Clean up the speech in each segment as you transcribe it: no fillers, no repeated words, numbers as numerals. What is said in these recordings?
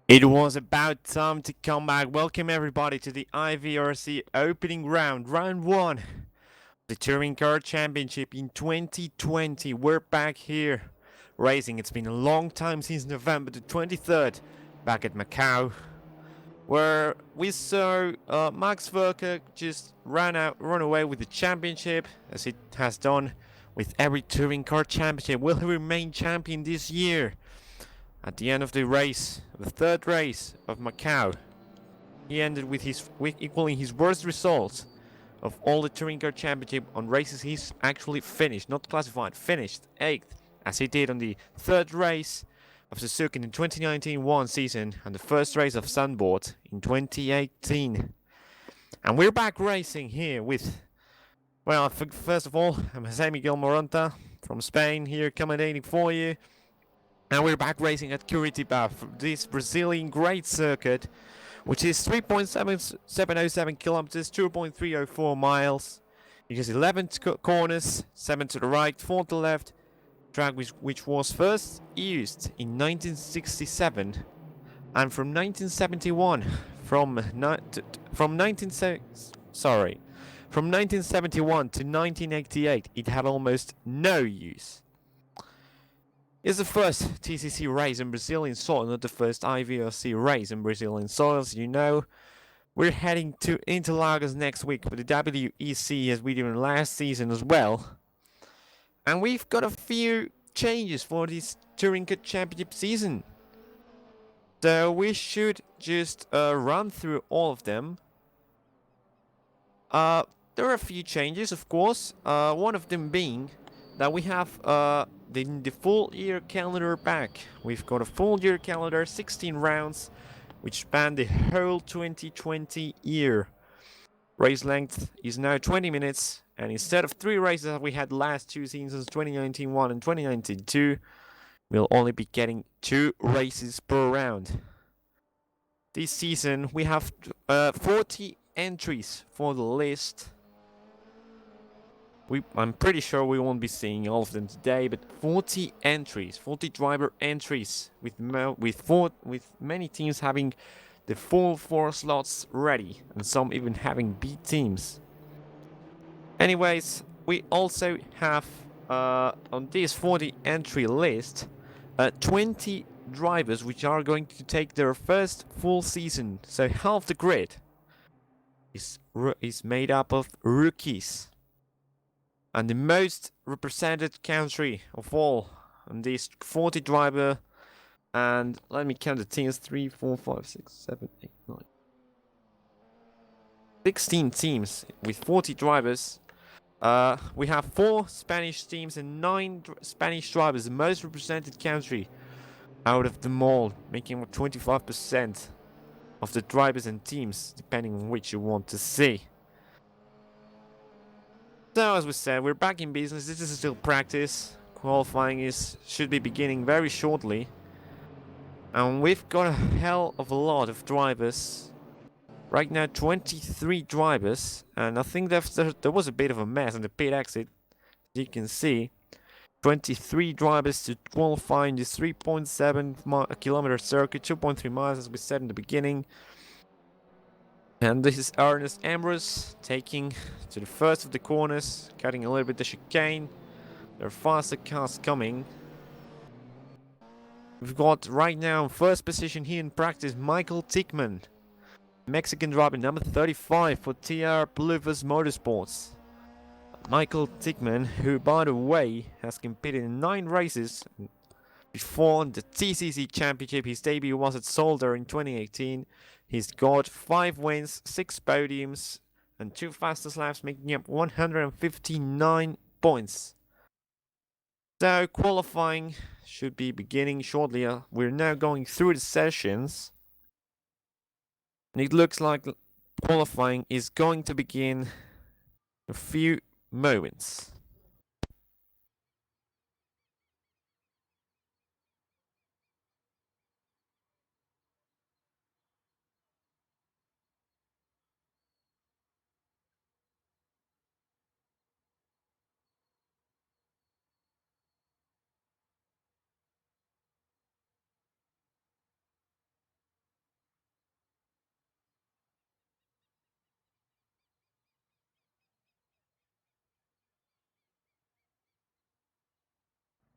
It was about time to come back. Welcome everybody to the IVRC opening round 1, the Touring Car Championship in 2020. We're back here racing. It's been a long time since November the 23rd, back at Macau, where we saw Max Verstappen just run away with the championship, as it has done with every Touring Car Championship. Will he remain champion this year? At the end of the race, the third race of Macau, he ended with equaling his worst results of all the Touring Car Championship on races he's actually finished, not classified, finished 8th, as he did on the third race of Suzuka in the 2019 one season and the first race of Sunboard in 2018. And we're back racing here with, well, first of all, I'm Miguel Moronta from Spain here commentating for you. And we're back racing at Curitiba, this Brazilian great circuit, which is 3.707 kilometers, 2.304 miles. It has 11 corners, 7 to the right, 4 to the left. Track which was first used in 1967, and from 1971, from 1971 to 1988, it had almost no use. It's the first TCC race in Brazilian soil, not the first IVRC race in Brazilian soil. As you know, we're heading to Interlagos next week for the WEC, as we did in last season as well. And we've got a few changes for this Touring Car Championship season. So we should just run through all of them. There are a few changes, of course. One of them being that we have the full year calendar back. We've got a full year calendar, 16 rounds, which span the whole 2020 year. Race length is now 20 minutes, and instead of 3 races that we had last 2 seasons, 2019 1 and 2019 2, we'll only be getting 2 races per round. This season we have 40 entries for the list. I'm pretty sure we won't be seeing all of them today, but 40 entries, 40 driver entries, with many teams having the full 4 slots ready, and some even having B teams. Anyways, we also have on this 40 entry list 20 drivers which are going to take their first full season. So half the grid is made up of rookies. And the most represented country of all on these 40 driver, and let me count the teams: 3, 4, 5, 6, 7, 8, 9, 16 teams with 40 drivers. We have 4 Spanish teams and 9 Spanish drivers, the most represented country out of them all, making up 25% of the drivers and teams, depending on which you want to see. So as we said, we're back in business. This is still practice. Qualifying should be beginning very shortly. And we've got a hell of a lot of drivers. Right now 23 drivers, and I think there was a bit of a mess on the pit exit. As you can see, 23 drivers to qualify in this 3.7 kilometer circuit, 2.3 miles as we said in the beginning. And this is Ernest Ambrose taking to the first of the corners, cutting a little bit the chicane. There are faster cars coming. We've got right now in first position here in practice Michael Tickman, Mexican driver number 35 for TR Bluevers Motorsports. Michael Tickman, who by the way has competed in 9 races before the TCC Championship. His debut was at Solder in 2018. He's got 5 wins, 6 podiums, and 2 fastest laps, making up 159 points. So qualifying should be beginning shortly. We're now going through the sessions, and it looks like qualifying is going to begin in a few moments.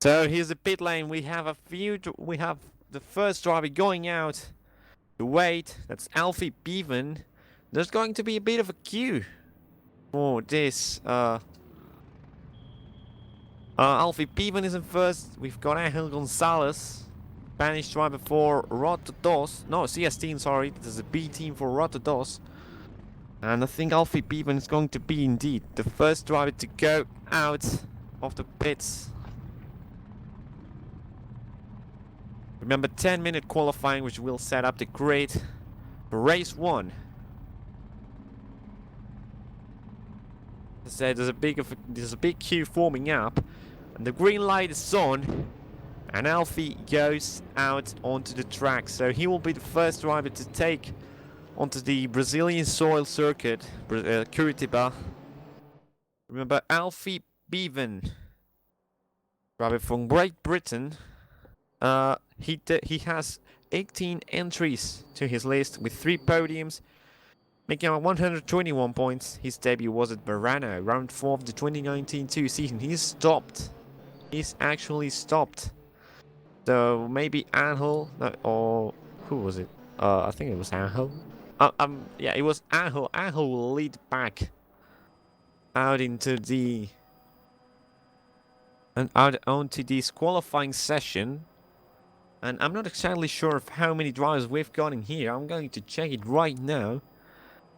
So here's the pit lane. We have the first driver going out to wait. That's Alfie Bevan. There's going to be a bit of a queue for this. Alfie Bevan is in first. We've got Angel Gonzalez, Spanish driver for Rotodos. No, CS team, sorry. This is a B team for Rotodos. And I think Alfie Bevan is going to be indeed the first driver to go out of the pits. Remember, 10-minute qualifying, which will set up the grid for race 1. As I said, there's a big queue forming up, and the green light is on, and Alfie goes out onto the track. So he will be the first driver to take onto the Brazilian soil circuit, Curitiba. Remember, Alfie Bevan, driver from Great Britain. He has 18 entries to his list with 3 podiums, making out 121 points. His debut was at Verano, round 4 of the 2019-2 season. He's stopped. He's actually stopped. So maybe Angel, or who was it? I think it was Angel. Yeah, it was Angel. Angel will lead back out into the out onto this qualifying session. And I'm not exactly sure of how many drivers we've got in here. I'm going to check it right now.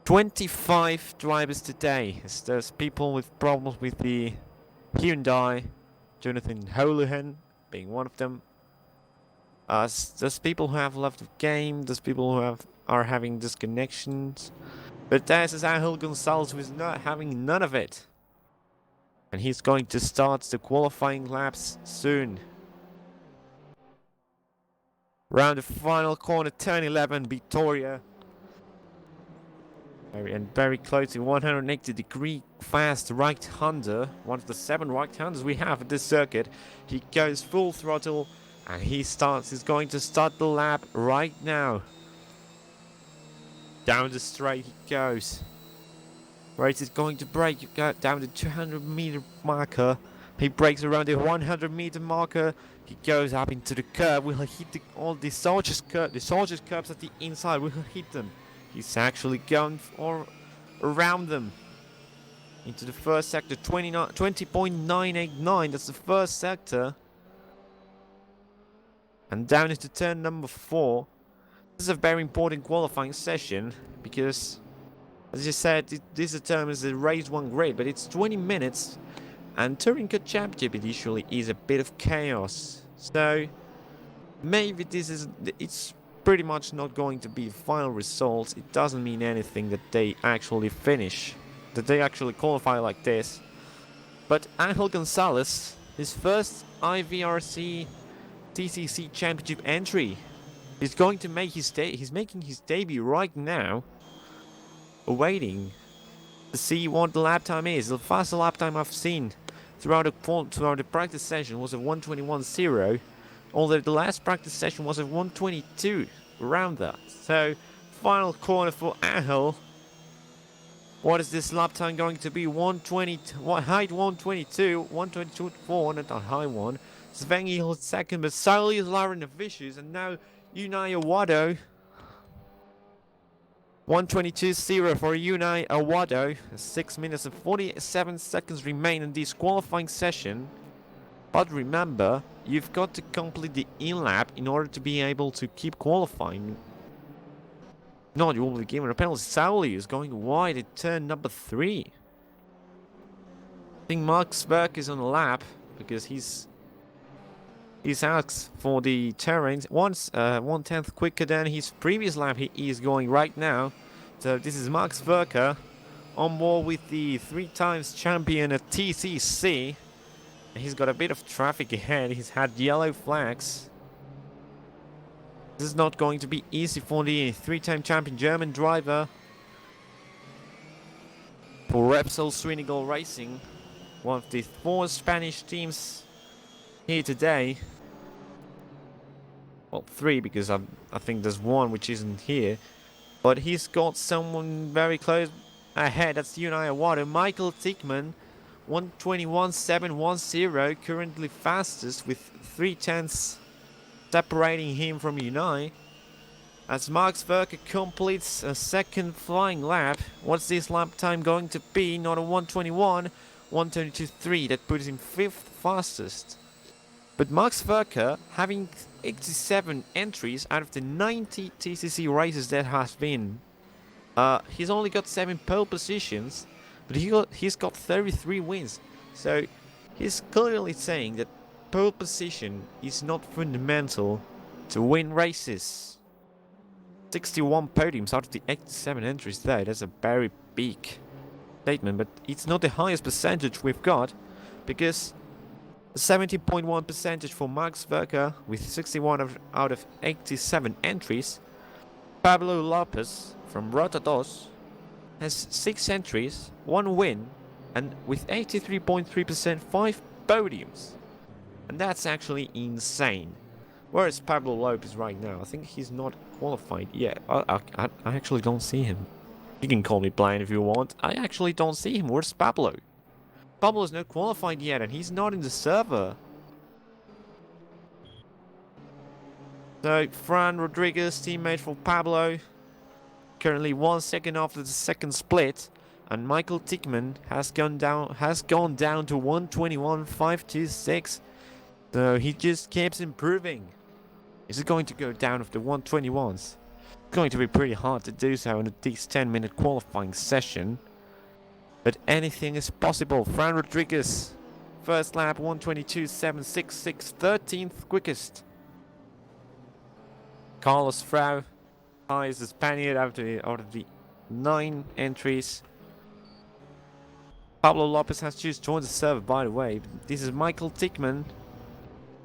25 drivers today. There's people with problems with the Hyundai. Jonathan Holohan being one of them. There's people who have left the game. There's people who are having disconnections. But there's Angel Gonzalez, who is not having none of it. And he's going to start the qualifying laps soon. Round the final corner, turn 11, Victoria. Very close to 180-degree fast right-hander. One of the 7 right-handers we have at this circuit. He goes full throttle and he's going to start the lap right now. Down the straight he goes. Race is going to brake. You go down the 200-meter marker. He brakes around the 100-meter marker. He goes up into the curb. Will he hit all the soldiers' curbs at the inside? Will he hit them? He's actually going around them into the first sector. 20.989. That's the first sector. And down into turn number 4. This is a very important qualifying session because, as I said, this determines the race 1 grid, but it's 20 minutes. And Touring Car Championship, it usually is a bit of chaos. So maybe it's pretty much not going to be the final results. It doesn't mean anything that they actually finish, that they actually qualify like this. But Angel Gonzalez, his first IVRC TCC Championship entry, is going to make he's making his debut right now, awaiting to see what the lap time is. The fastest lap time I've seen throughout the practice session was a 1:21.0, although the last practice session was a 1:22, around that. So, final corner for Angel. What is this lap time going to be? 1:20, height 1:22, 1:22.4, not a high one. Sven Giel second, but Sally is Lauren Vicious, and now Unai Awado. 1:22.0 for Unai Awado. 6 minutes and 47 seconds remain in this qualifying session. But remember, you've got to complete the in-lap in order to be able to keep qualifying. No, you will be given a penalty. Sauli is going wide at turn number 3. I think Mark Sverk is on the lap because he's asked for the terrain. 1/10 quicker than his previous lap he is going right now. So this is Max Verker on board with the 3 times champion at TCC. He's got a bit of traffic ahead. He's had yellow flags. This is not going to be easy for the 3-time champion German driver. For Repsol Swinigal Racing, one of the 4 Spanish teams here today. Well, 3 because I think there's 1 which isn't here. But he's got someone very close ahead. That's Unai Awado. Michael Tickman 1:21.710, currently fastest with 3 tenths separating him from Unai. As Max Verstappen completes a second flying lap, what's this lap time going to be? Not a 1:21, 1:22.3. That puts him 5th fastest. But Max Verstappen, having 87 entries out of the 90 TCC races that has been, he's only got 7 pole positions, but he's got 33 wins. So he's clearly saying that pole position is not fundamental to win races. 61 podiums out of the 87 entries though, that's a very big statement, but it's not the highest percentage we've got, because 70.1 percentage for Max Verstappen with 61 out of 87 entries. Pablo Lopez from Rotados has 6 entries, 1 win, and with 83.3%, 5 podiums. And that's actually insane. Where is Pablo Lopez right now? I think he's not qualified yet. I actually don't see him. You can call me blind if you want. I actually don't see him. Where's Pablo? Pablo's not qualified yet, and he's not in the server. So, Fran Rodriguez, teammate for Pablo, currently 1 second after the second split, and Michael Tickman has gone down to 1:21.526. So he just keeps improving. Is it going to go down of the 1:21s? It's going to be pretty hard to do so in this 10-minute qualifying session. But anything is possible. Fran Rodriguez, first lap 1:22.766, 13th quickest. Carlos Frau, highest Spaniard out of the 9 entries. Pablo Lopez has just joined the server, by the way. This is Michael Tickman,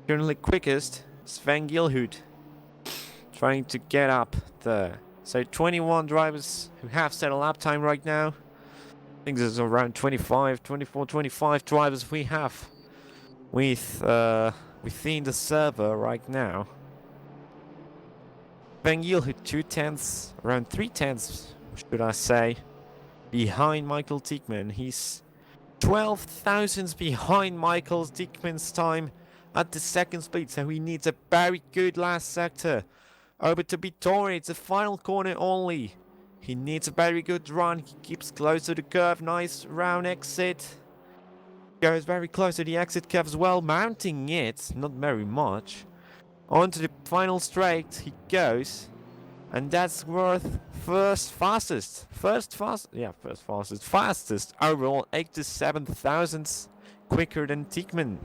currently quickest. Sven Gilhood trying to get up there. So 21 drivers who have set a lap time right now. I think there's around 24, 25 drivers we have within the server right now. Sven Gilhood 2 tenths, around 3 tenths, should I say, behind Michael Tickman. He's 12 thousandths behind Michael Tickman's time at the second speed, so he needs a very good last sector. Over to Vittori, it's a final corner only. He needs a very good run, he keeps close to the curve, nice round exit. Goes very close to the exit curve as well, mounting it, not very much. Onto the final straight he goes, and that's worth fastest overall, 87 thousandths quicker than Tickman.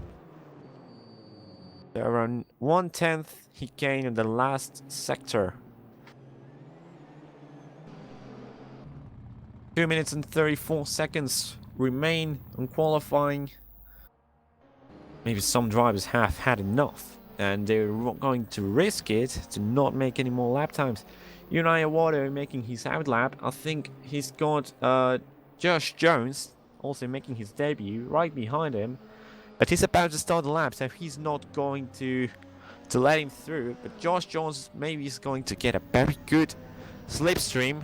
So around 1/10 he gained in the last sector. 2 minutes and 34 seconds remain on qualifying. Maybe some drivers have had enough and they're going to risk it to not make any more lap times. Unai Awado making his outlap. I think he's got Josh Jones also making his debut right behind him. But he's about to start the lap, so he's not going to let him through. But Josh Jones maybe is going to get a very good slipstream.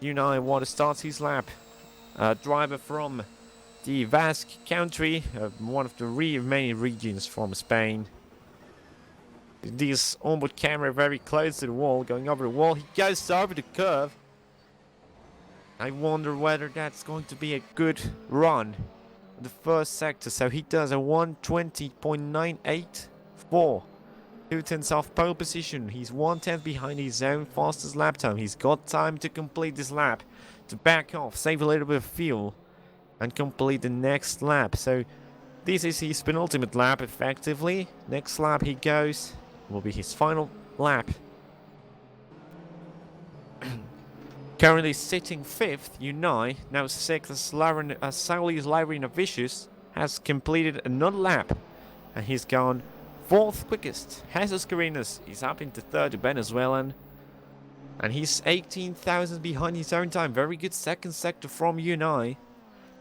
Unai Awado starts his lap. Driver from the Basque country, one of the many regions from Spain. This onboard camera very close to the wall, going over the wall. He goes over the curve. I wonder whether that's going to be a good run. The first sector, so he does a 1:20.984, 2 tenths off pole position. He's 1/10 behind his own fastest lap time. He's got time to complete this lap, to back off, save a little bit of fuel, and complete the next lap. So this is his penultimate lap effectively. Next lap he goes will be his final lap. Currently sitting 5th, Unai, now 6th as Saulis Laurinavicius has completed another lap. And he's gone 4th quickest. Jesus Carinas is up into 3rd, Venezuelan. And he's 18,000 behind his own time. Very good second sector from Unai.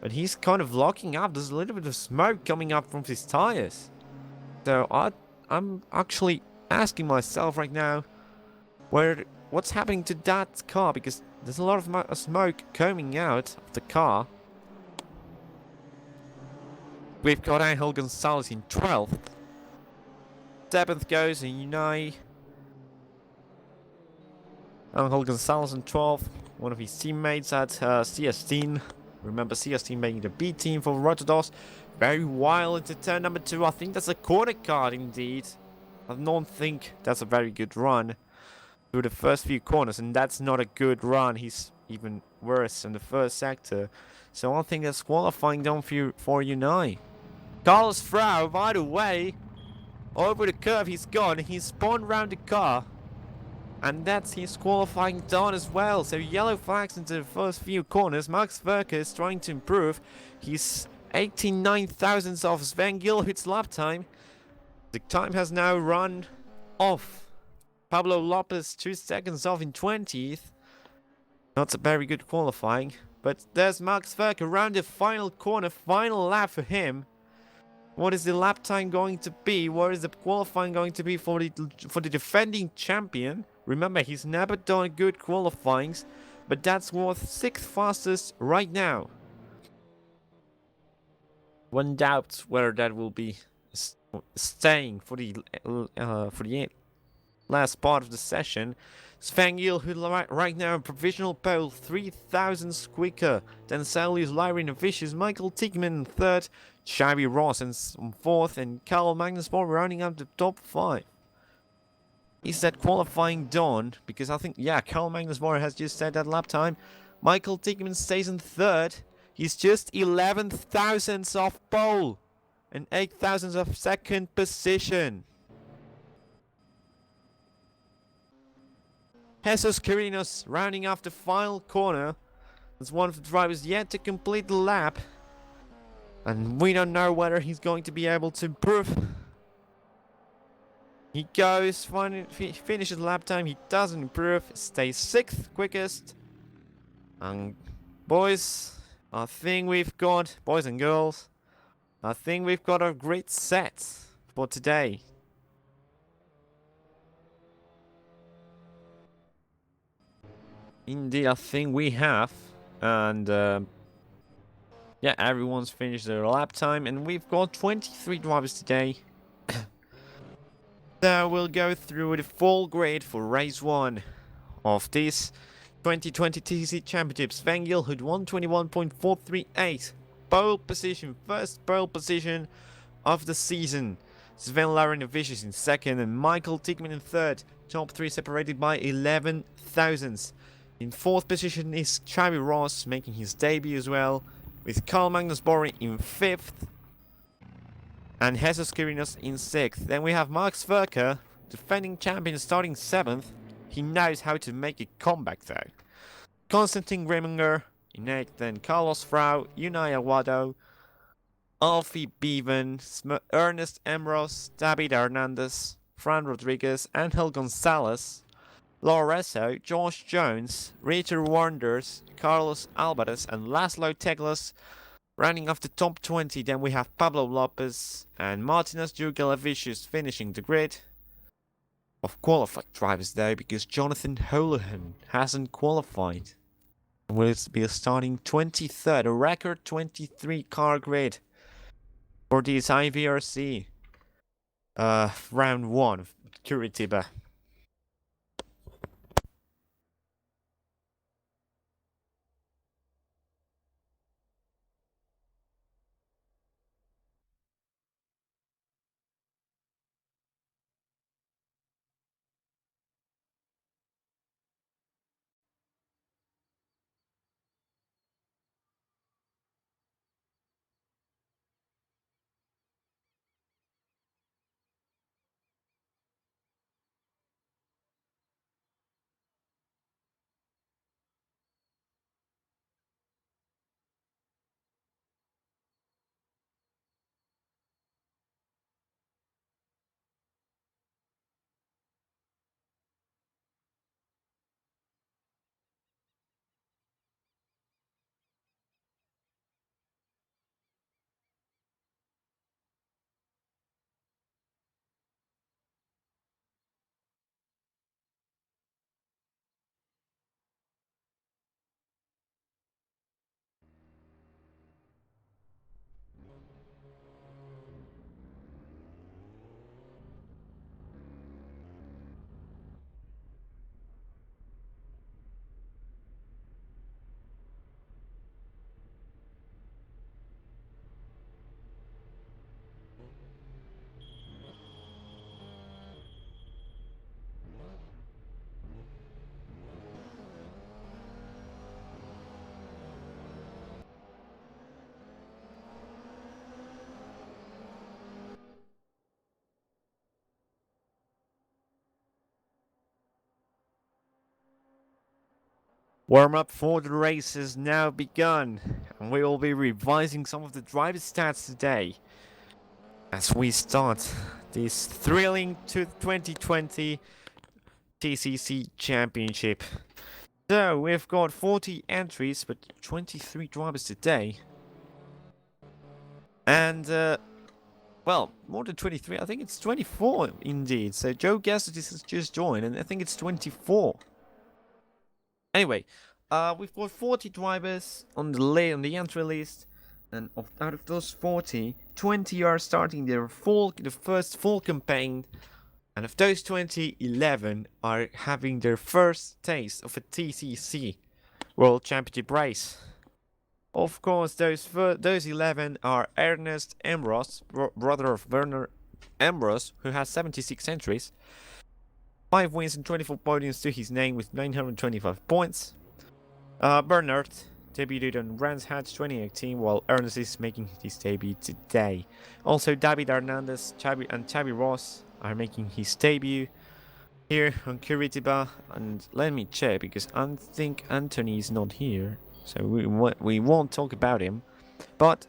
But he's kind of locking up. There's a little bit of smoke coming up from his tires. So I'm actually asking myself right now what's happening to that car, because there's a lot of smoke coming out of the car. we've got Angel Gonzalez in 12th. 7th goes Unai. Angel Gonzalez in 12th. One of his teammates at CS-Team. Remember CS-Team being the B team for Rotterdam. Very wild into turn number 2. I think that's a corner card indeed. I don't think that's a very good run through the first few corners, and that's not a good run. He's even worse in the first sector. So I think that's qualifying down for Unai. Carlos Frau, by the way, over the curve he's gone. He's spun round the car. And that's his qualifying done as well. So yellow flags into the first few corners. Max Verker is trying to improve. He's 89 thousandths of Sven Gilhuit's lap time. The time has now run off. Pablo Lopez 2 seconds off in 20th. Not a very good qualifying. But there's Max Verker around the final corner. Final lap for him. What is the lap time going to be? What is the qualifying going to be for the defending champion? Remember, he's never done good qualifyings, but that's worth 6th fastest right now. One doubts whether that will be staying for the last part of the session. Sven who right now in provisional pole, 3,000 quicker than Saulius Lyrin and Vicious. Michael Tigman in 3rd, Xavi Ross in 4th, and Karl Magnusborg rounding up the top 5. Is that qualifying done? Because I think, yeah, Karl Magnusborg has just said that lap time. Michael Tigman stays in 3rd. He's just 11 thousandths off pole and 8 thousandths of 2nd position. Jesus Carinos rounding off the final corner. That's one of the drivers yet to complete the lap. And we don't know whether he's going to be able to improve. He goes, finishes lap time, he doesn't improve, stays 6th quickest. And boys, I think we've got, boys and girls, I think we've got a great set for today. Indeed, I think we have. And yeah, everyone's finished their lap time, and we've got 23 drivers today. So we'll go through the full grid for race 1 of this 2020 TC Championship. Sven Gilhuit 121.438. Pole position, first pole position of the season. Sven Lyrin Vicious in 2nd and Michael Tigman in 3rd. Top 3 separated by 11 thousandths. In 4th position is Xavi Ross making his debut as well, with Karl Magnusborg in 5th and Jesus Carinos in 6th. Then we have Max Verker, defending champion, starting 7th. He knows how to make a comeback though. Konstantin Grimminger in 8th, then Carlos Frau, Unai Aguado, Alfie Bevan, Ernest Emros, David Hernandez, Fran Rodriguez, Angel Gonzalez, Lorenzo, Josh Jones, Ritter Wonders, Carlos Alvarez, and Laszlo Teglas rounding off the top 20. Then we have Pablo Lopez and Martinez Jurgelavicius finishing the grid of qualified drivers though, because Jonathan Holohan hasn't qualified. Will be starting 23rd, a record 23 car grid for this IVRC round 1 of Curitiba. Warm-up for the race has now begun, and we will be revising some of the driver stats today as we start this thrilling 2020 TCC Championship. So, we've got 40 entries, but 23 drivers today. And, well, more than 23, I think it's 24 indeed. So, Joe Gassett has just joined, and I think it's 24. Anyway, we've got 40 drivers on the entry list, and out of those 40, 20 are starting the first full campaign, and of those 20, 11 are having their first taste of a TCC World Championship race. Of course, those 11 are Ernest Ambrose, brother of Werner Ambrose, who has 76 entries. 5 wins and 24 podiums to his name with 925 points. Bernard debuted on Brands Hatch 2018, while Ernest is making his debut today. Also, David Hernandez and Xavi Ross are making his debut here on Curitiba. And let me check, because I think Anthony is not here, so we won't talk about him. But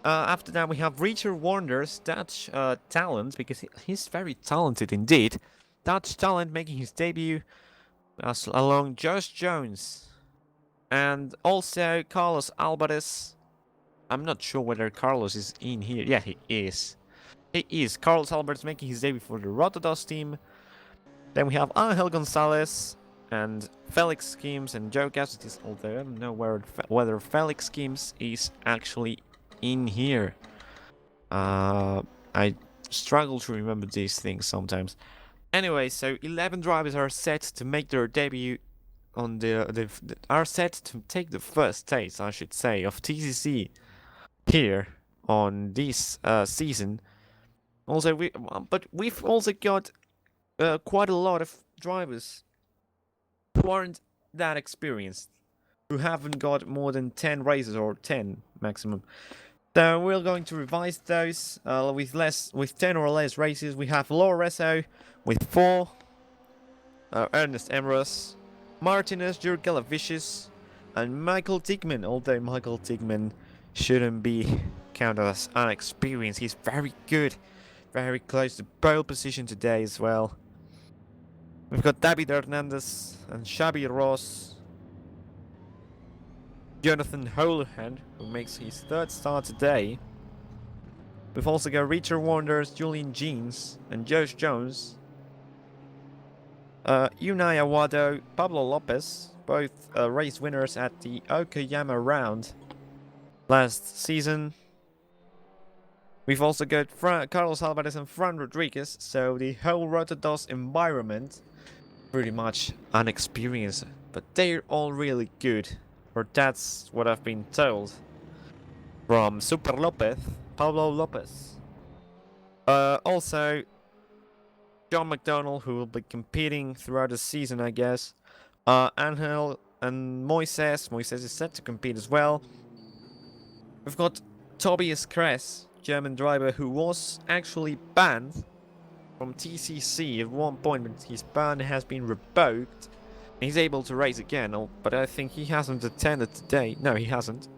after that, we have Richard Warner's Dutch talent, because he's very talented indeed. Dutch talent making his debut along Josh Jones. And also Carlos Alvarez. I'm not sure whether Carlos is in here. Yeah, he is. He is. Carlos Alvarez making his debut for the Rotodos team. Then we have Angel Gonzalez and Felix Schemes and Joe Gassett, although I don't know whether Felix Schemes is actually in here. I struggle to remember these things sometimes. Anyway, so 11 drivers are set to make their debut on are set to take the first taste, I should say, of TCC here on this season. Also, we've also got quite a lot of drivers who aren't that experienced, who haven't got more than 10 races or 10 maximum. So we're going to revise those with 10 or less races. We have Lorenzo with 4, Ernest Ambrose, Martinez, Jurgelavicius, and Michael Tigman. Although Michael Tigman shouldn't be counted as unexperienced, he's very good, very close to pole position today as well. We've got David Hernandez and Xavi Ross. Jonathan Holohan, who makes his third start today. We've also got Richard Wonders, Julian Jeans, and Josh Jones. Unai Awado, Pablo Lopez, both race winners at the Okayama round last season. We've also got Carlos Alvarez and Fran Rodriguez, so the whole Rotodos environment pretty much unexperienced, but they're all really good. Or that's what I've been told from Super Lopez, Pablo Lopez. Also, John McDonald, who will be competing throughout the season, I guess. Angel and Moises. Moises is set to compete as well. We've got Tobias Kress, German driver, who was actually banned from TCC at one point, but his ban has been revoked. He's able to race again, but I think he hasn't attended today. No, he hasn't.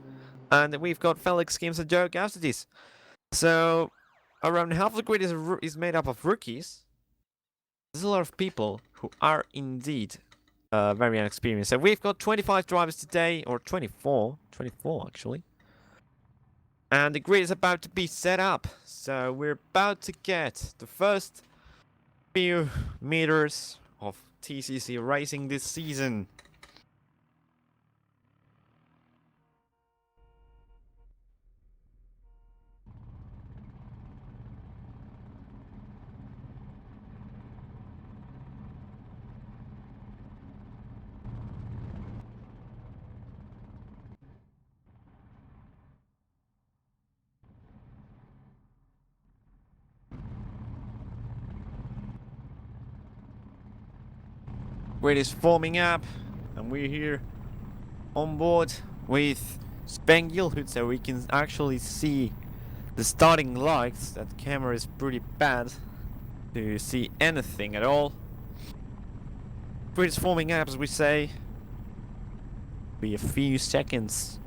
And we've got Felix Schemes and Joe Gassett. So, around half the grid is made up of rookies. There's a lot of people who are indeed very inexperienced. So we've got 25 drivers today, or 24 actually. And the grid is about to be set up. So we're about to get the first few meters of TCC racing this season. Grid is forming up, and we're here on board with Sven Gilhood, so we can actually see the starting lights. That camera is pretty bad to see anything at all. Grid is forming up, as we say. be a few seconds.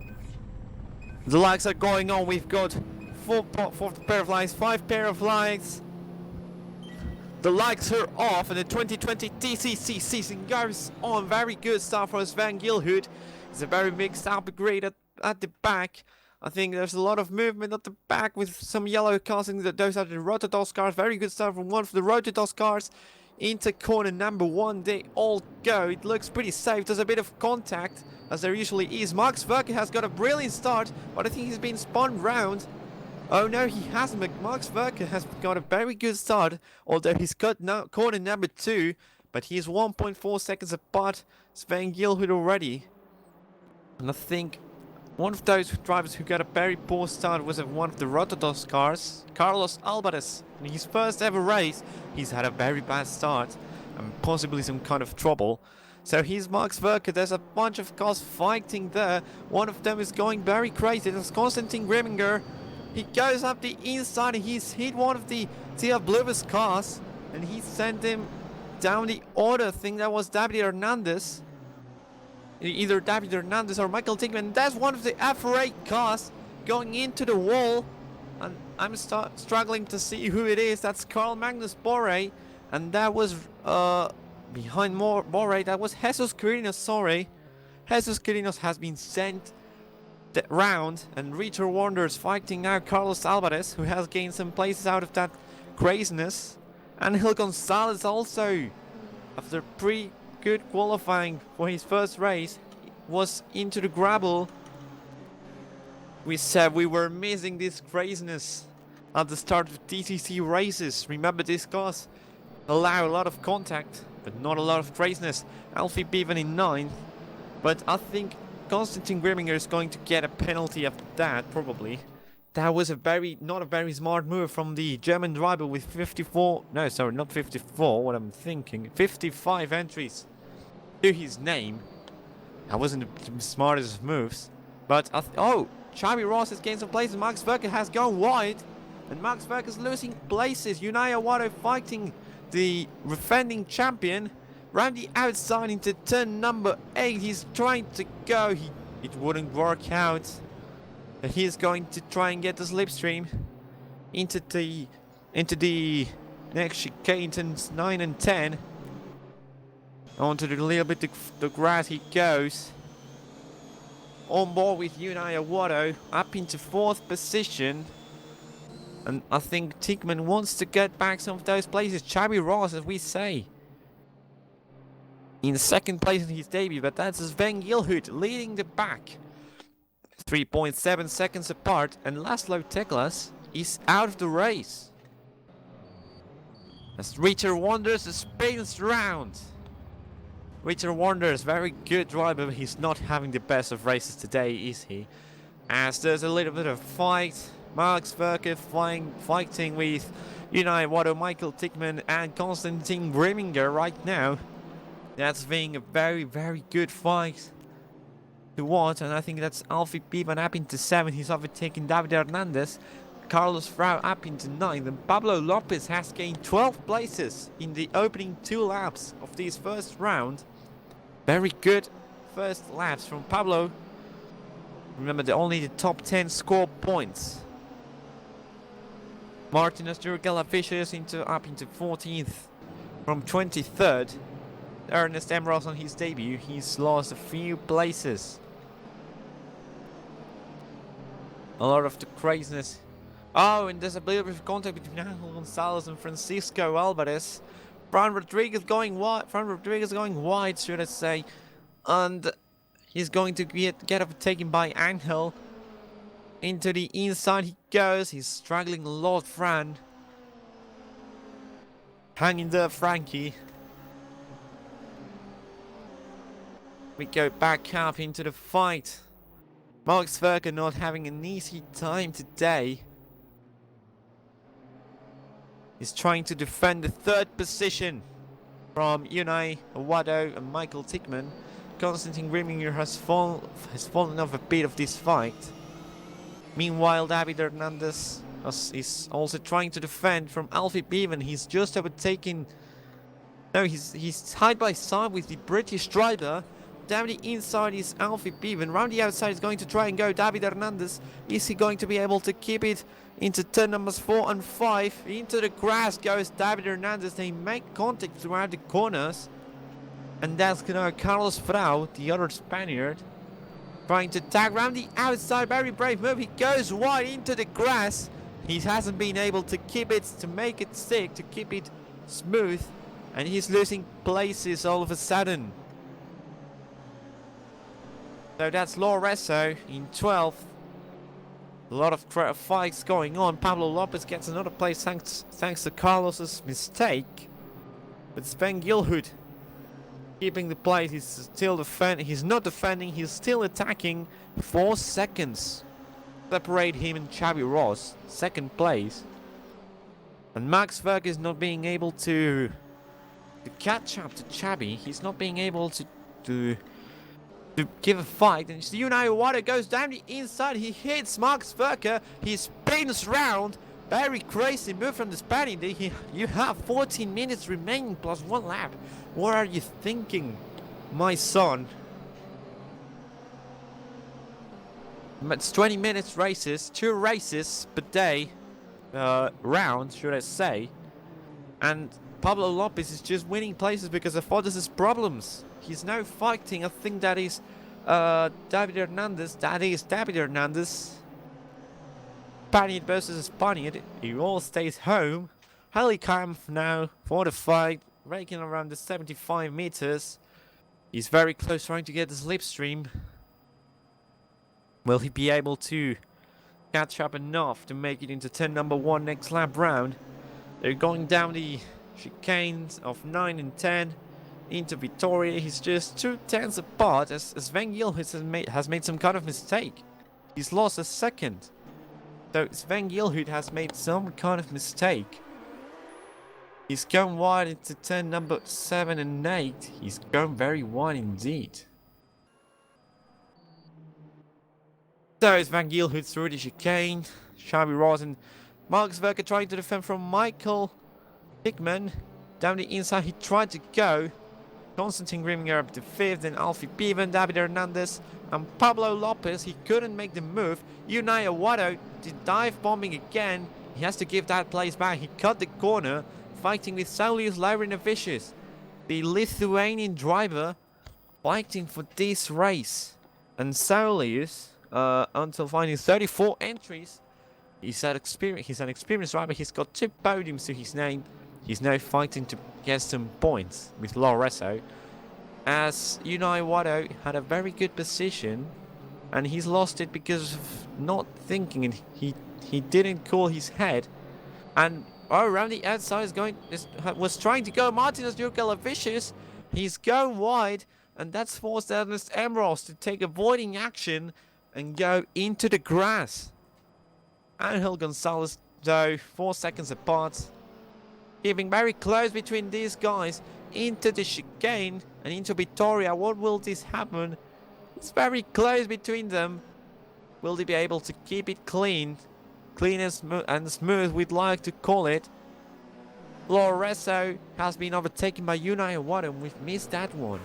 The lights are going on. We've got four pair of lights, 5 pair of lights. The lights are off, and the 2020 TCC season goes on. Very good start for Sven Gilhood. It's a very mixed upgrade at the back. I think there's a lot of movement at the back with some yellow cars, and those are the Rotodos cars. Very good start from one of the Rotodos cars into corner number 1. They all go. It looks pretty safe. There's a bit of contact, as there usually is. Max Verke has got a brilliant start, but I think he's been spun round. Oh no, he hasn't. Max Verke has got a very good start, although he's got corner number 2, but he's 1.4 seconds apart Sven Gilhood already. And I think one of those drivers who got a very poor start was one of the Rotodos cars, Carlos Alvarez. In his first ever race, he's had a very bad start and possibly some kind of trouble. So here's Max Verke. There's a bunch of cars fighting there. One of them is going very crazy. There's Konstantin Grimminger. He goes up the inside and he's hit one of the Tia Bluvis cars, and he sent him down the order. I think that was David Hernandez. Either David Hernandez or Michael Tickman. That's one of the F8 cars going into the wall, and I'm struggling to see who it is. That's Carl Magnus Borre, and that was behind Borre, that was Jesus Quirinos. Sorry, Jesus Quirinos has been sent round, and Richard Wonders fighting now Carlos Alvarez, who has gained some places out of that craziness. And Angel Gonzalez also, after pretty good qualifying for his first race, was into the gravel. We said we were missing this craziness at the start of TCC races. Remember, these cars allow a lot of contact, but not a lot of craziness. Alfie Bevan in 9th, but I think Konstantin Grimminger is going to get a penalty after that, probably. That was not a very smart move from the German driver with 54, no sorry, not 54, what I'm thinking, 55 entries to his name. That wasn't the smartest of moves, but oh, Xavi Ross has gained some places. Max Verke has gone wide, and Max Verke is losing places. Unai Awado fighting the defending champion round the outside into turn number 8. He's trying to go. It wouldn't work out. But he's going to try and get the slipstream into the next chicane, turns 9 and 10. Onto the little bit the grass he goes. On board with Unai Awado, up into 4th position. And I think Tickman wants to get back some of those places. Xavi Ross, as we say, in 2nd place in his debut, but that's Sven Gilhood leading the pack. 3.7 seconds apart, and Laszlo Teklas is out of the race. As Richard Wonders spins round. Richard Wonders, very good driver, but he's not having the best of races today, is he? As there's a little bit of fight. Max Verke fighting with Unai Awado, Michael Tickman and Konstantin Grimminger right now. That's being a very, very good fight to watch, and I think that's Alfie Bevan up into 7th. He's overtaken David Hernandez. Carlos Frau up into 9th, and Pablo Lopez has gained 12 places in the opening 2 laps of this first round. Very good first laps from Pablo. Remember, only the top 10 score points. Martinez Jurgela Vicious up into 14th from 23rd. Ernest Emros on his debut, he's lost a few places. A lot of the craziness. Oh, and there's a bit of contact between Angel Gonzalez and Francisco Alvarez. Fran Rodriguez going wide, should I say. And he's going to get overtaken by Angel. Into the inside he goes. He's struggling a lot, Fran. Hanging there, Frankie. We go back up into the fight. Max Verke not having an easy time today. He's trying to defend the 3rd position from Unai Awado and Michael Tickman. Konstantin Grimminger has fallen off a bit of this fight. Meanwhile, David Hernandez is also trying to defend from Alfie Bevan. He's just overtaken. No, he's side by side with the British driver. Down the inside is Alfie Bevan. Round the outside is going to try and go David Hernandez. Is he going to be able to keep it into turn numbers 4 and 5? Into the grass goes David Hernandez. They make contact throughout the corners. And that's Carlos Frau, the other Spaniard, trying to tag round the outside. Very brave move. He goes wide into the grass. He hasn't been able to keep it, to make it stick, to keep it smooth. And he's losing places all of a sudden. So that's Lorenzo in 12th. A lot of fights going on. Pablo Lopez gets another place thanks to Carlos's mistake. But Sven Gilhood keeping the place. He's still defending. He's not defending. He's still attacking. 4 seconds separate him and Xavi Ross, second place. And Max Verk is not being able to catch up to Xavi. He's not being able to give a fight. And Unai Water goes down the inside. He hits Max Verker. He spins round. Very crazy move from the Spaniard. You have 14 minutes remaining plus 1 lap. What are you thinking, my son? It's 20 minutes races, 2 races per day, round, should I say. And Pablo Lopez is just winning places because of Otis's problems. He's now fighting, I think that is David Hernandez. That is David Hernandez. Spaniard versus Spaniard. He all stays home. Helicam now for the fight, raking around the 75 meters. He's very close, trying to get the slipstream. Will he be able to catch up enough to make it into turn number 1 next lap round? They're going down the chicanes of 9 and 10 into Vitoria. He's just 2 tenths apart as Sven Gilhood has made some kind of mistake. He's lost a second. So Sven Gilhood has made some kind of mistake. He's going wide into turn number 7 and 8. He's going very wide indeed. So it's Van Gilhood through the chicane. Xavi Ross and Marcus Verker trying to defend from Michael Hickman. Down the inside he tried to go. Constantine Grimminger up to 5th. Then Alfie Bevan, David Hernandez and Pablo Lopez. He couldn't make the move. Unai Awato did dive bombing again. He has to give that place back. He cut the corner. Fighting with Saulius Laurinavicius, the Lithuanian driver, fighting for this race. And Saulius, until finding 34 entries, he's an experienced driver. He's got 2 podiums to his name. He's now fighting to get some points with Lorenzo. As Unai Wato had a very good position, and he's lost it because of not thinking, and he didn't cool his head. And around the outside was trying to go Martinez Jurgalavicius. He's going wide, and that's forced Ernest Emros to take avoiding action and go into the grass. Angel Gonzalez, though, 4 seconds apart. Keeping very close between these guys into the chicane and into Vitoria. What will this happen? It's very close between them. Will they be able to keep it clean? Clean and smooth, we'd like to call it. Lorenzo has been overtaken by Unai Awato, and we've missed that one.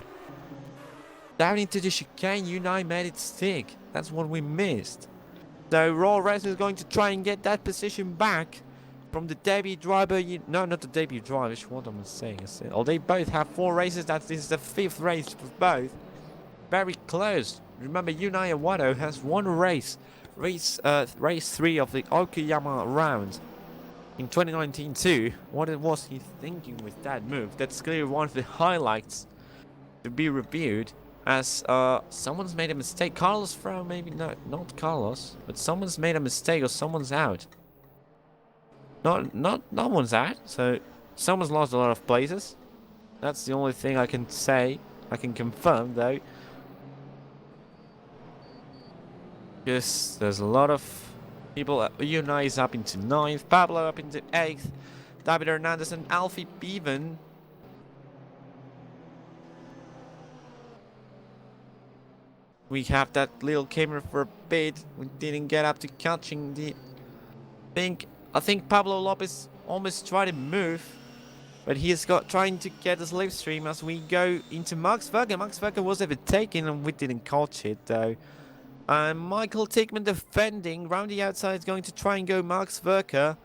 Down into the chicane, Unai made it stick. That's what we missed. So Lorenzo is going to try and get that position back from the debut driver. No, not the debut driver. What am I saying? Oh, they both have 4 races. This is the 5th race for both. Very close. Remember, Unai Awato has 1 race. Race 3 of the Okayama round in 2019 too. What was he thinking with that move? That's clearly one of the highlights to be reviewed. As someone's made a mistake. Carlos Frau, maybe not Carlos, but someone's made a mistake or someone's out. No one's out. So someone's lost a lot of places. That's the only thing I can say. I can confirm though. Yes, there's a lot of people. Unai is up into 9th, Pablo up into 8th, David Hernandez and Alfie Bevan. We have that little camera for a bit. We didn't get up to catching the I think Pablo Lopez almost tried to move. But he's got trying to get a slipstream as we go into Max Verstappen. Max Verstappen was overtaken and we didn't catch it though. And Michael Tickman defending. Round the outside is going to try and go Max Verstappen.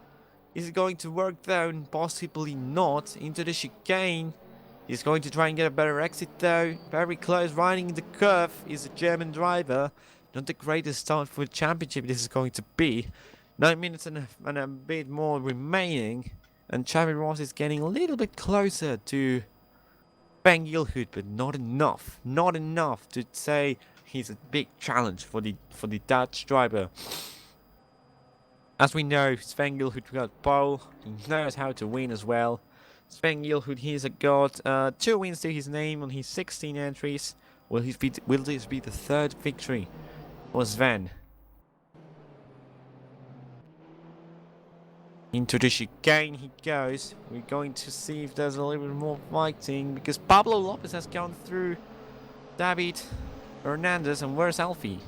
Is it going to work down? Possibly not. Into the chicane. He's going to try and get a better exit though. Very close. Riding the curve is a German driver. Not the greatest start for the championship this is going to be. 9 minutes and a bit more remaining. And Xavi Ross is getting a little bit closer to Ben Gilhood, but not enough. Not enough to say he's a big challenge for the Dutch driver. As we know, Sven Gilhood got pole. He knows how to win as well. Sven Gilhood, he's got 2 wins to his name on his 16 entries. Will this be the third victory for Sven? Into the chicane he goes. We're going to see if there's a little bit more fighting because Pablo Lopez has gone through David Hernandez. And where's Alfie?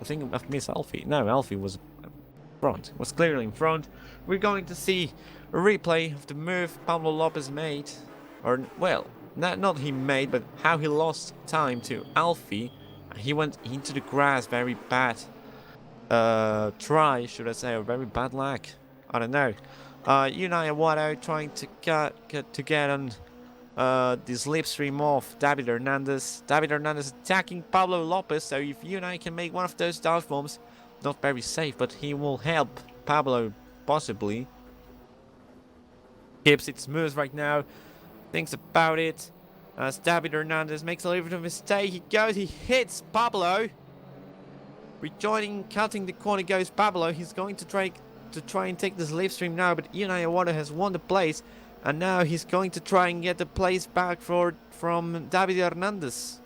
I think I've missed Alfie. No, Alfie was front. Was clearly in front. We're going to see a replay of the move Pablo Lopez made. Or, well, not he made, but how he lost time to Alfie. He went into the grass. Very bad try, should I say, or very bad luck. I don't know. Unai Aguado trying to get on the slipstream of David Hernandez. David Hernandez attacking Pablo Lopez. So if Unai can make one of those dive bombs, not very safe, but he will help Pablo possibly. Keeps it smooth right now. Thinks about it. As David Hernandez makes a little bit of a mistake. He goes. He hits Pablo. Rejoining, cutting the corner goes Pablo. He's going to try and take the slipstream now, but Unai Aguado has won the place, and now he's going to try and get the place back from David Hernandez.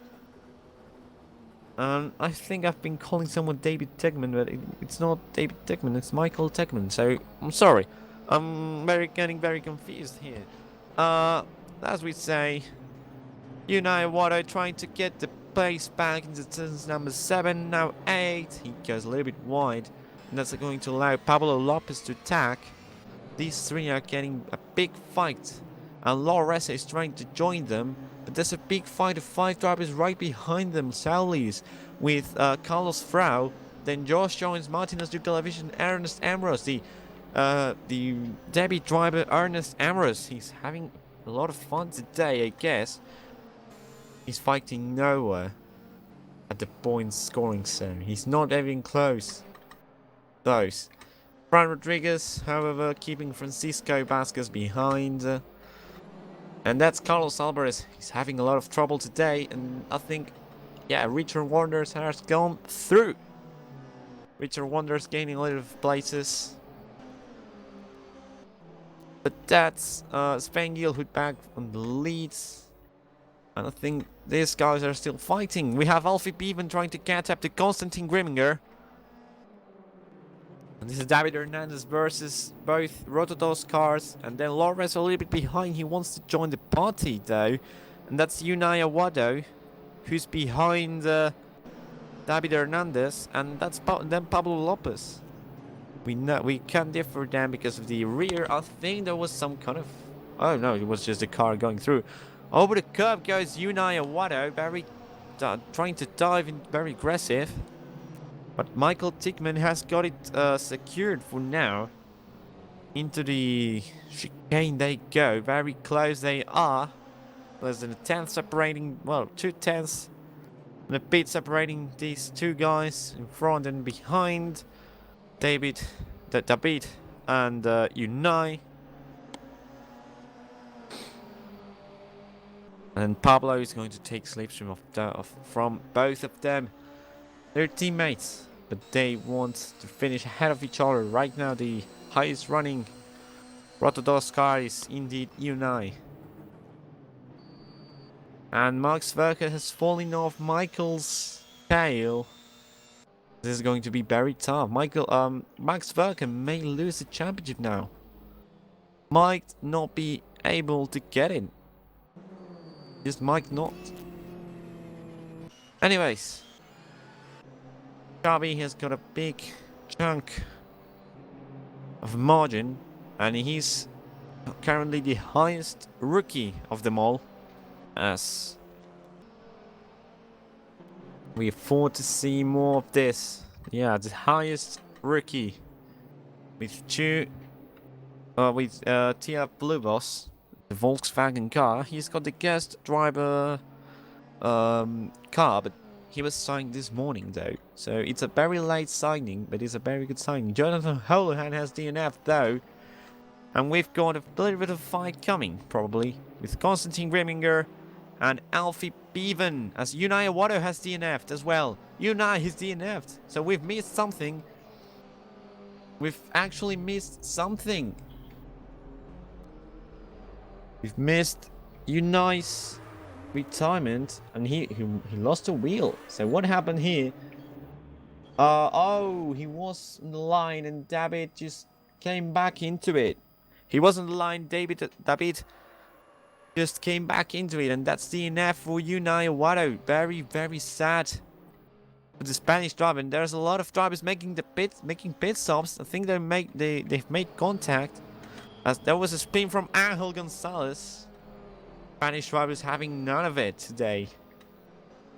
I think I've been calling someone David Tegman, but it's not David Tegman, it's Michael Tegman, so I'm sorry. I'm getting very confused here. As we say, Unai Aguado trying to get the place back into turns number 7, now 8. He goes a little bit wide. And that's going to allow Pablo Lopez to attack. These three are getting a big fight. And Lauresa is trying to join them. But there's a big fight of 5 drivers right behind them. Saulis with Carlos Frau. Then Josh Jones, Martinez Duke Television, Ernest Ambrose. The debut driver Ernest Ambrose. He's having a lot of fun today, I guess. He's fighting nowhere at the point scoring zone. He's not even close. Those. Brian Rodriguez, however, keeping Francisco Vasquez behind. And that's Carlos Alvarez. He's having a lot of trouble today. And I think, yeah, Richard Wonders has gone through. Richard Wonders gaining a lot of places. But that's Sven Gilhood back on the leads. And I think these guys are still fighting. We have Alfie Bevan trying to catch up to Konstantin Grimminger. And this is David Hernandez versus both Rotodos cars. And then Lawrence a little bit behind. He wants to join the party though. And that's Unai Aguado, who's behind David Hernandez. And that's then Pablo Lopez. We can't differ them because of the rear. I think there was some kind of... Oh no, it was just a car going through. Over the curb goes Unai Aguado. Trying to dive in, very aggressive. But Michael Tickman has got it secured for now. Into the chicane they go. Very close they are. There's a 10th separating, well, 2 tenths. And a bit separating these two guys in front and behind. David and Unai. And Pablo is going to take slipstream from both of them. They're teammates, but they want to finish ahead of each other. Right now, the highest running Rotodos car is indeed Unai. And Max Verstappen has fallen off Michael's tail. This is going to be very tough. Max Verstappen may lose the championship now. Might not be able to get it. Just might not. Anyways. Xavi has got a big chunk of margin. And he's currently the highest rookie of them all, as we afford to see more of this. Yeah, the highest rookie with TF Blue Boss, the Volkswagen car. He's got the guest driver car, but he was signed this morning though, so it's a very late signing, but it's a very good signing. Jonathan Holohan has DNF though, and we've got a little bit of fight coming probably with Konstantin Grimminger and Alfie Bevan, as Unai Awado has DNF'd as well. Unai is DNF'd, so we've missed something. We've actually missed something. We've missed Unai's retirement, and he lost a wheel. So what happened here? Oh, he was on the line and David just came back into it. He was on the line, David just came back into it, and that's DNF for Unai Awado. Very, very sad for the Spanish driver. And there's a lot of drivers making pit stops. I think they've made contact, as there was a spin from Angel Gonzalez. Spanish drivers having none of it today,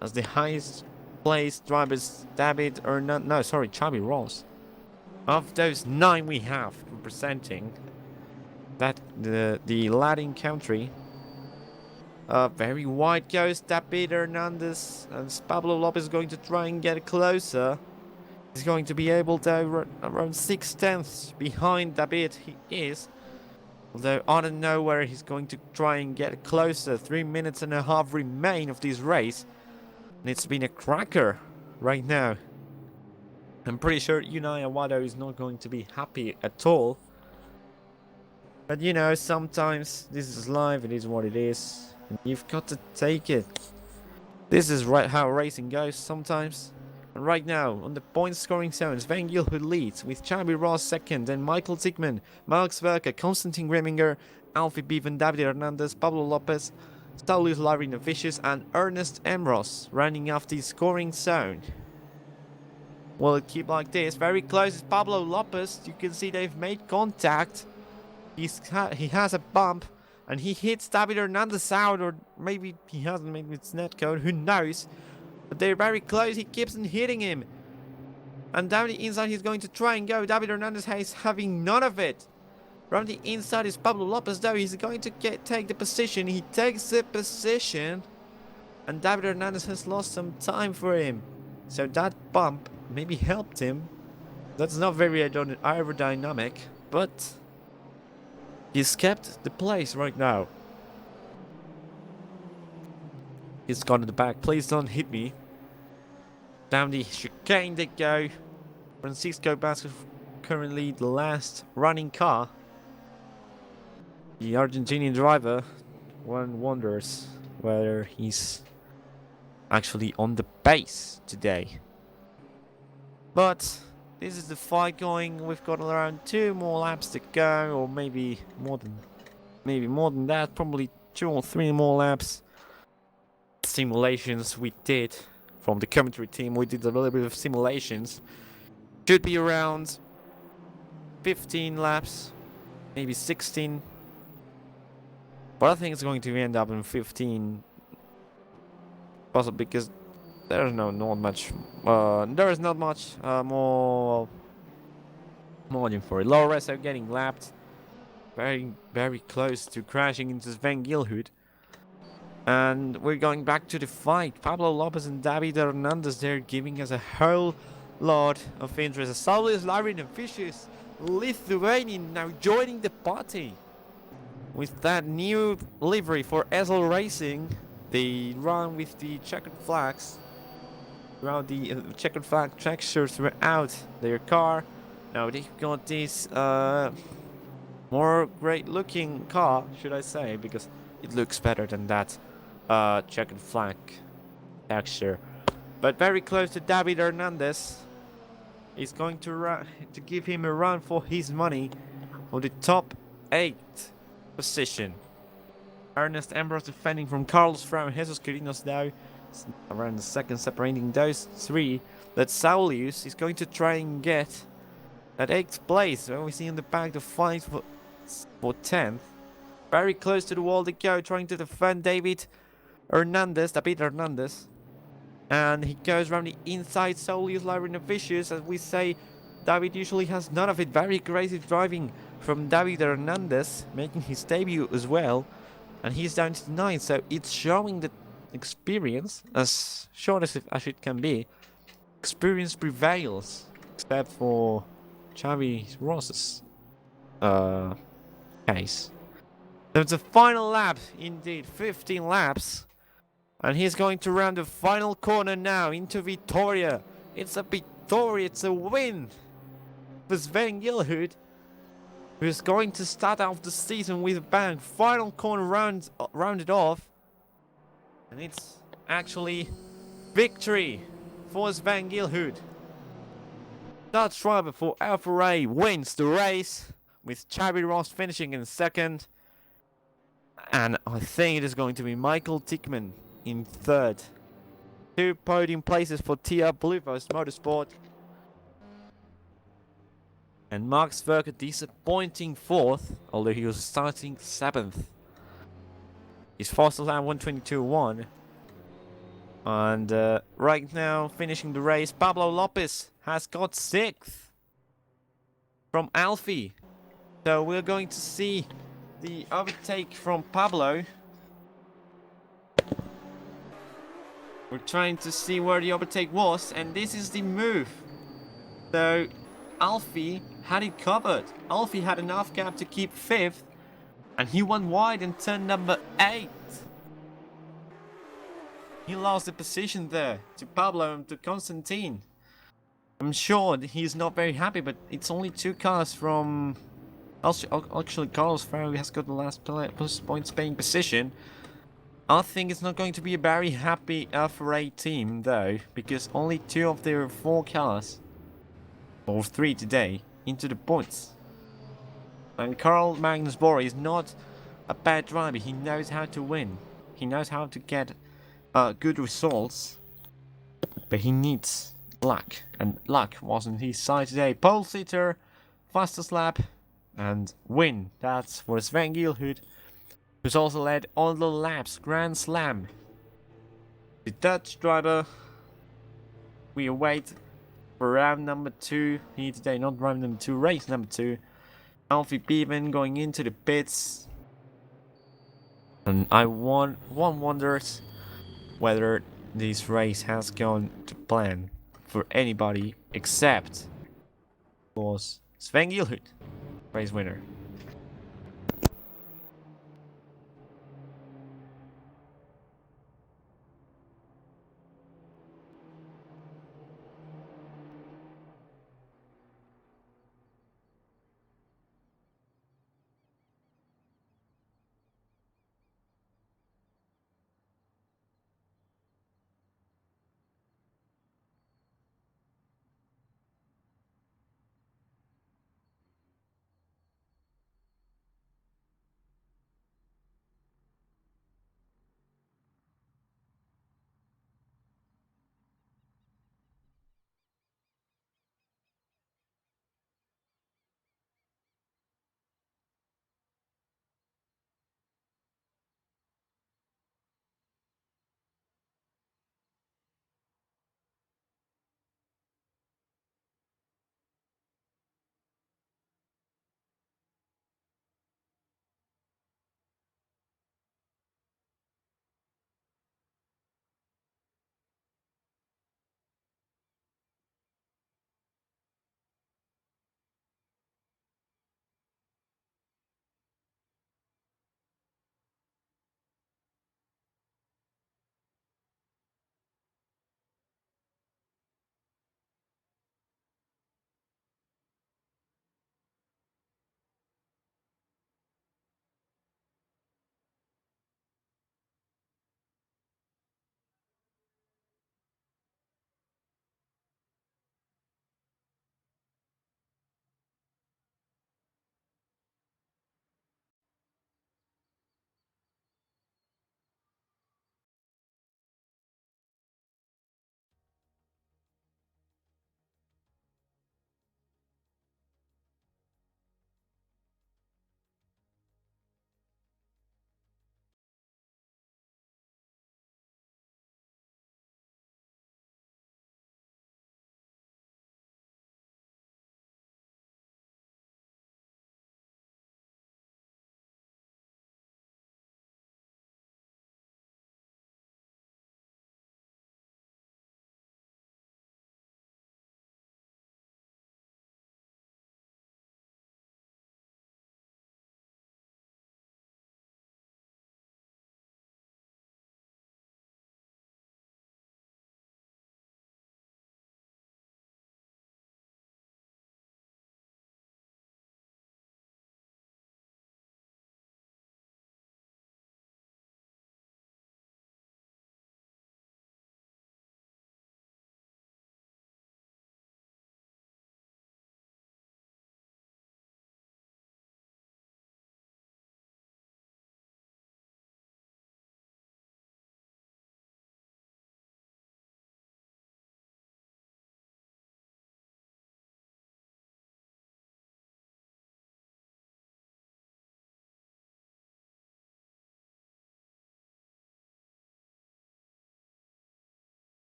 as the highest placed drivers, Xabi Ross. Of those 9 we have representing that the Latin country, very wide goes David Hernandez, and Pablo Lopez is going to try and get closer. He's going to be able to around 6/10 behind David. He is. Although I don't know where he's going to try and get closer. 3 minutes and a half remain of this race. And it's been a cracker right now. I'm pretty sure Unai Awado is not going to be happy at all. But you know, sometimes this is life, it is what it is. And you've got to take it. This is how racing goes sometimes. And right now, on the point scoring zone, Sven Gilhood leads with Xabi Ross second, then Michael Tickman, Max Verke, Konstantin Grimminger, Alfie Bevan, David Hernandez, Pablo Lopez, Staulius Larry and Ernest Emros running off the scoring zone. Will it keep like this? Very close is Pablo Lopez. You can see they've made contact. He has a bump, and he hits David Hernandez out, or maybe he hasn't, maybe it's net code, who knows. But they're very close. He keeps on hitting him. And down the inside, he's going to try and go. David Hernandez is having none of it. From the inside is Pablo Lopez, though. He's going to take the position. He takes the position. And David Hernandez has lost some time for him. So that bump maybe helped him. That's not very aerodynamic. But he's kept the place right now. He's gone to the back. Please don't hit me. Down the chicane they go. Francisco Vasquez currently the last running car. The Argentinian driver, one wonders whether he's actually on the pace today. But this is the fight going. We've got around 2 more laps to go, or maybe more than that. Probably 2 or 3 more laps. Simulations we did from the commentary team. We did a little bit of simulations. Should be around 15 laps, maybe 16. But I think it's going to end up in 15. Possibly because there's not much more margin for it. Loris are getting lapped. Very, very close to crashing into Sven Gilhood. And we're going back to the fight. Pablo Lopez and David Hernandez, they're giving us a whole lot of interest. Saulius Larry and Vicious, Lithuanian, now joining the party. With that new livery for SL Racing, they run with the checkered flags. Throughout the checkered flag textures throughout their car. Now they've got this more great looking car, should I say, because it looks better than that checkered flag texture. But very close to David Hernandez. He's going to give him a run for his money for the top 8 position. Ernest Ambrose defending from Carlos Frau and Jesus Quirinos now. Around the second, separating those 3. That Saulius is going to try and get that 8th place. When we see in the back the fight for fights for 10th. Very close to the wall to go, trying to defend David Hernandez. And he goes around the inside, solely sliding the vicious. As we say, David usually has none of it. Very aggressive driving from David Hernandez, making his debut as well. And he's down to 9, so it's showing the experience, as short as it can be. Experience prevails, except for Xavi Ross's case. So it's a final lap, indeed, 15 laps. And he's going to round the final corner now into Victoria. It's a victory, it's a win for Sven Gilhood, who is going to start off the season with a bang. Final corner rounded off. And it's actually victory for Sven Gilhood. Dutch driver for IVRC wins the race, with Xavi Ross finishing in second. And I think it is going to be Michael Tickman in third. 2 podium places for Tia Bluepost Motorsport. And Max Verker disappointing fourth, although he was starting 7th. His fastest lap 1:22.1. And right now, finishing the race, Pablo Lopez has got 6th from Alfie. So we're going to see the overtake from Pablo. We're trying to see where the overtake was, and this is the move. So Alfie had it covered. Alfie had enough gap to keep 5th, and he went wide in turn number 8. He lost the position there to Pablo and to Constantine. I'm sure he's not very happy, but it's only 2 cars from... Actually, Carlos Ferrari has got the last points paying position. I think it's not going to be a very happy F8 team, though, because only 2 of their 4 cars, or 3 today, into the points. And Carl Magnus Bora is not a bad driver. He knows how to win. He knows how to get good results, but he needs luck, and luck wasn't his side today. Pole sitter, fastest lap, and win. That's for Sven Gilhood, who's also led all the laps. Grand Slam. The Dutch driver, we await for round number 2 here today. Not round number 2, race number 2. Alfie Beeman going into the pits. And one wonders whether this race has gone to plan for anybody except, of course, Sven Gilhood, race winner.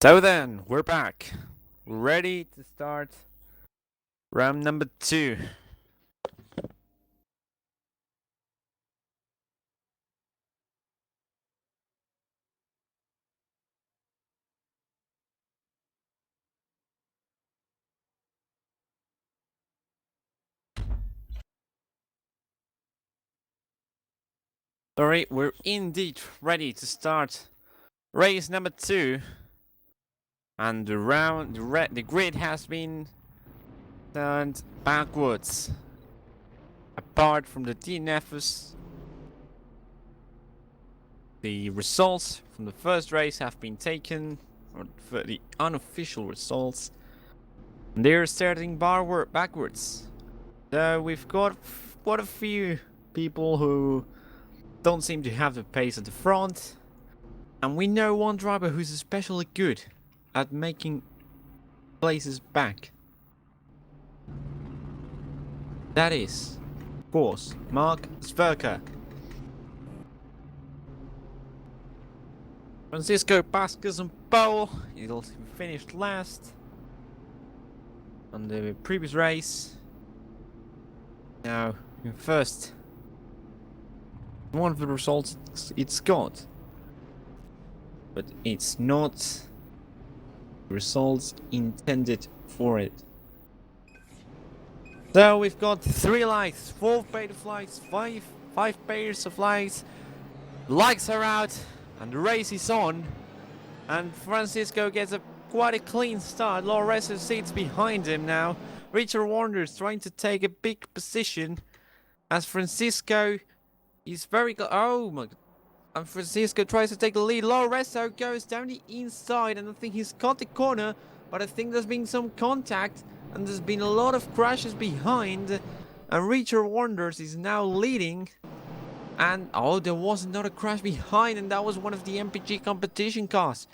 So then, we're back. Ready to start round number 2. Alright, we're indeed ready to start race number 2. And the grid has been turned backwards. Apart from the DNFs, the results from the first race have been taken, or for the unofficial results. And they're starting backwards. So we've got quite a few people who don't seem to have the pace at the front. And we know one driver who's especially good at making places back. That is, of course, Mark Zwerker. Francisco Pascas on pole. He'll finished last on the previous race. Now, in first. One of the results it's got. But it's not the results intended for it. So we've got 3 lights, 4 paid lights, 5 pairs of lights. Lights are out and the race is on. And Francisco gets quite a clean start. Lorenzo sits behind him now. Richard Wanders trying to take a big position as Francisco is very good. Oh my god. And Francisco tries to take the lead. Lorenzo goes down the inside and I think he's caught the corner. But I think there's been some contact and there's been a lot of crashes behind. And Richard Wanders is now leading. And oh, there was another crash behind and that was one of the MPG competition cars.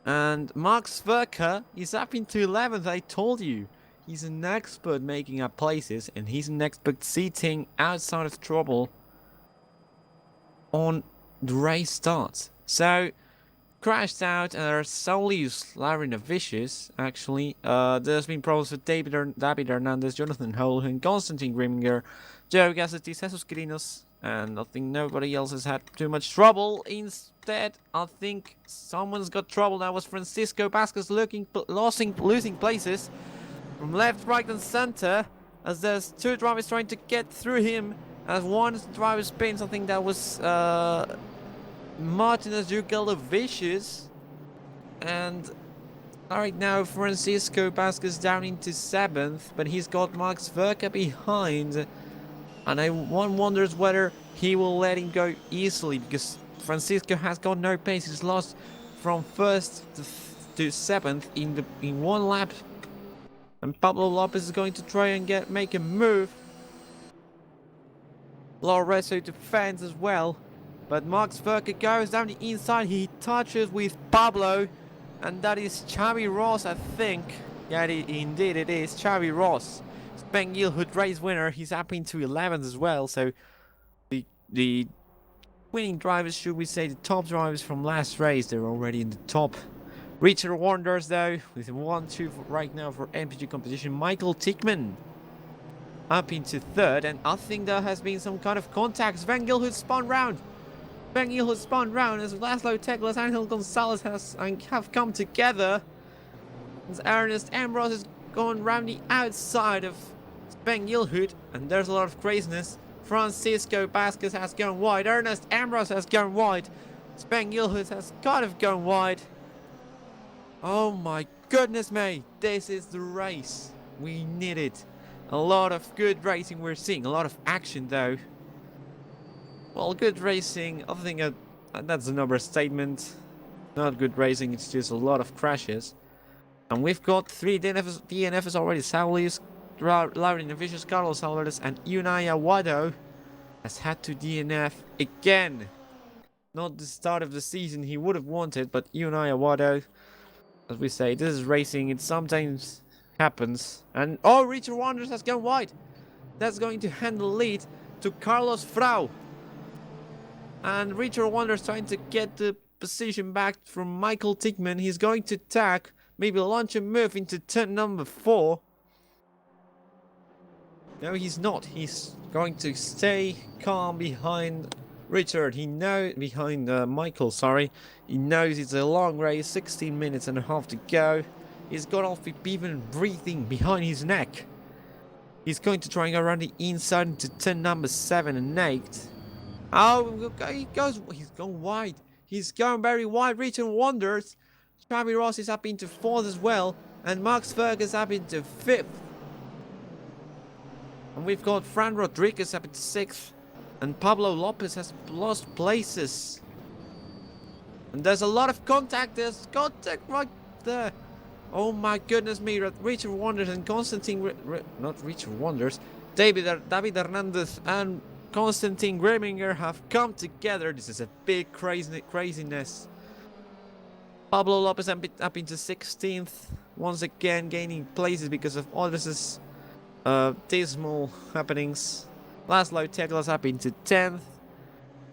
And Mark Zwerker is up into 11th, I told you. He's an expert making up places and he's an expert seating outside of trouble on the race starts. So, crashed out and are solely used Larry Vicious, actually. There's been problems with David Hernandez, Jonathan Holden, Konstantin Grimminger, Joe Gassetti, Jesus Quirinos, and I think nobody else has had too much trouble. Instead, I think someone's got trouble. That was Francisco Pascas losing places from left, right, and center. As there's 2 drivers trying to get through him. As one driver spins, I think that was Martinez Vicious. And right now, Francisco Pascas down into 7th, but he's got Mark Zwerker behind. And one wonders whether he will let him go easily, because Francisco has got no pace. He's lost from 1st to 7th in 1 lap. And Pablo Lopez is going to try and make a move. Lorenzo defends as well. But Mark Zwerker goes down the inside. He touches with Pablo. And that is Xavi Ross, I think. Yeah, indeed it is. Xavi Ross. Sven Gilhood race winner. He's up into 11th as well. So the winning drivers, should we say, the top drivers from last race, they're already in the top. Richard Wanders though, with 1-2 right now for MPG competition. Michael Tickman up into 3rd, and I think there has been some kind of contact. Sven Gilhood spun round. Sven Gilhood spun round as Laszlo Teglas and Angel Gonzalez have come together. As Ernest Ambrose has gone round the outside of Sven Gilhood, and there's a lot of craziness. Francisco Pascas has gone wide. Ernest Ambrose has gone wide. Sven Gilhood has kind of gone wide. Oh my goodness me, this is the race. We need it. A lot of good racing we're seeing. A lot of action though. Well, good racing, I think that's another statement. Not good racing, it's just a lot of crashes. And we've got 3 DNFs already. Saulius, Laurie Vicious, Carlos Alvarez, and Unai Aguado has had to DNF again. Not the start of the season he would have wanted, but Unai Aguado, as we say, this is racing, it sometimes happens. And oh, Richard Wanders has gone wide. That's going to hand the lead to Carlos Frau. And Richard Wanders trying to get the position back from Michael Tickman. He's going to attack, maybe launch a move into turn number 4. No, he's not. He's going to stay calm behind Richard. Behind Michael, sorry. He knows it's a long race, 16 minutes and a half to go. He's got Alfie Beaven breathing behind his neck. He's going to try and go around the inside into turn number 7 and 8. Oh, he's gone wide. He's going very wide. Richard Wonders. Travis Ross is up into 4th as well. And Max Fergus up into 5th. And we've got Fran Rodriguez up into 6th. And Pablo Lopez has lost places. And there's a lot of contact. There's contact right there. Oh my goodness me. Richard Wonders and Constantine... not Richard Wonders. David Hernandez and Constantine Greminger have come together. This is a big craziness. Pablo Lopez up into 16th. Once again gaining places because of Others' dismal happenings. Laszlo Teglas up into 10th.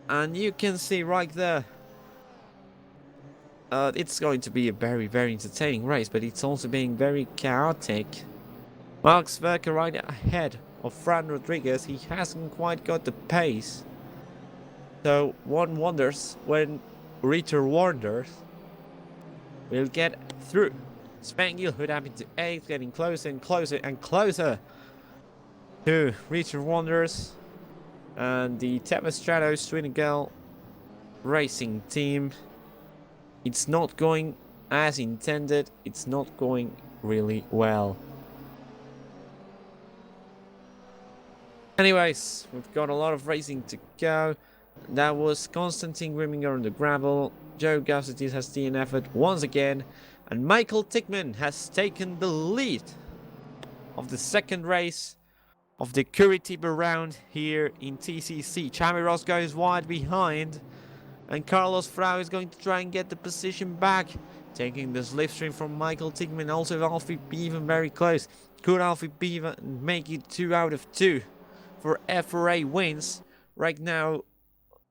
And you can see right there. It's going to be a very, very entertaining race, but it's also being very chaotic. Max Verker right ahead of Fran Rodriguez. He hasn't quite got the pace. So one wonders when Richard Wonders will get through. Sven Gilhood up into 8th, getting closer and closer and closer to Richard Wonders. And the Teva Stratos Twinigel racing team. It's not going as intended. It's not going really well. Anyways, we've got a lot of racing to go. That was Constantine Griminger on the gravel. Joe Gaussetis has DNF'd once again. And Michael Tickman has taken the lead of the second race of the Curitiba round here in TCC. Chami Ross goes wide behind. And Carlos Frau is going to try and get the position back. Taking the slipstream from Michael Tickman. Also Alfie Beaven very close. Could Alfie Beaven make it 2 out of 2 for FRA wins? Right now,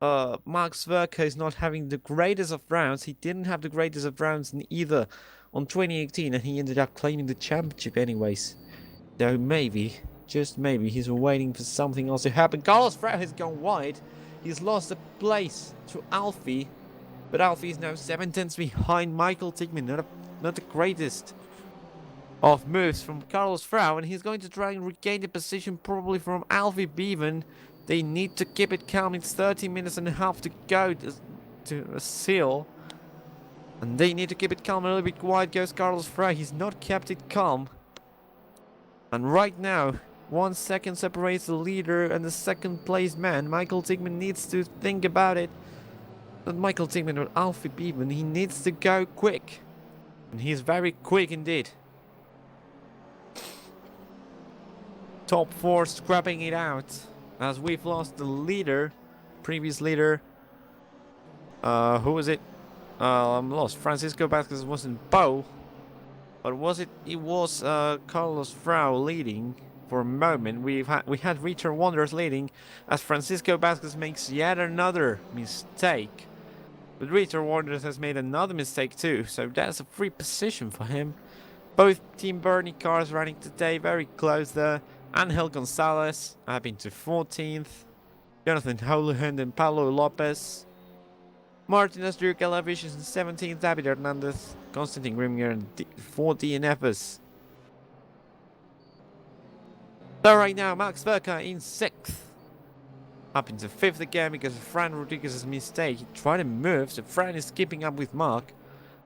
Max Verker is not having the greatest of rounds. He didn't have the greatest of rounds either on 2018. And he ended up claiming the championship anyways. Though maybe, just maybe, he's waiting for something else to happen. Carlos Frau has gone wide. He's lost a place to Alfie, but Alfie is now 7 tenths behind Michael Tickman. Not the greatest of moves from Carlos Frau, and he's going to try and regain the position probably from Alfie Beaven. They need to keep it calm. It's 30 minutes and a half to go to seal, and they need to keep it calm. A little bit wide goes Carlos Frau. He's not kept it calm, and right now 1 second separates the leader and the second place man. Michael Tickman needs to think about it. Not Michael Tickman or Alfie Beaven. He needs to go quick. And he's very quick indeed. Top 4 scrapping it out. As we've lost the leader. Previous leader. Who was it? I'm lost. Francisco Vasquez wasn't Bo. But was it? It was Carlos Frau leading. For a moment, we had Richard Wonders leading as Francisco Vasquez makes yet another mistake. But Richard Wonders has made another mistake too, so that's a free position for him. Both Team Bernie cars running today very close there. Angel Gonzalez up into 14th. Jonathan Holohan and Paulo Lopez. Martinez Drew Galavish is in 17th. David Hernandez, Constantine Griminger and 4 DNFs. So right now, Max Verker in 6th. Up into 5th again because of Fran Rodriguez's mistake. He tried to move, so Fran is keeping up with Mark.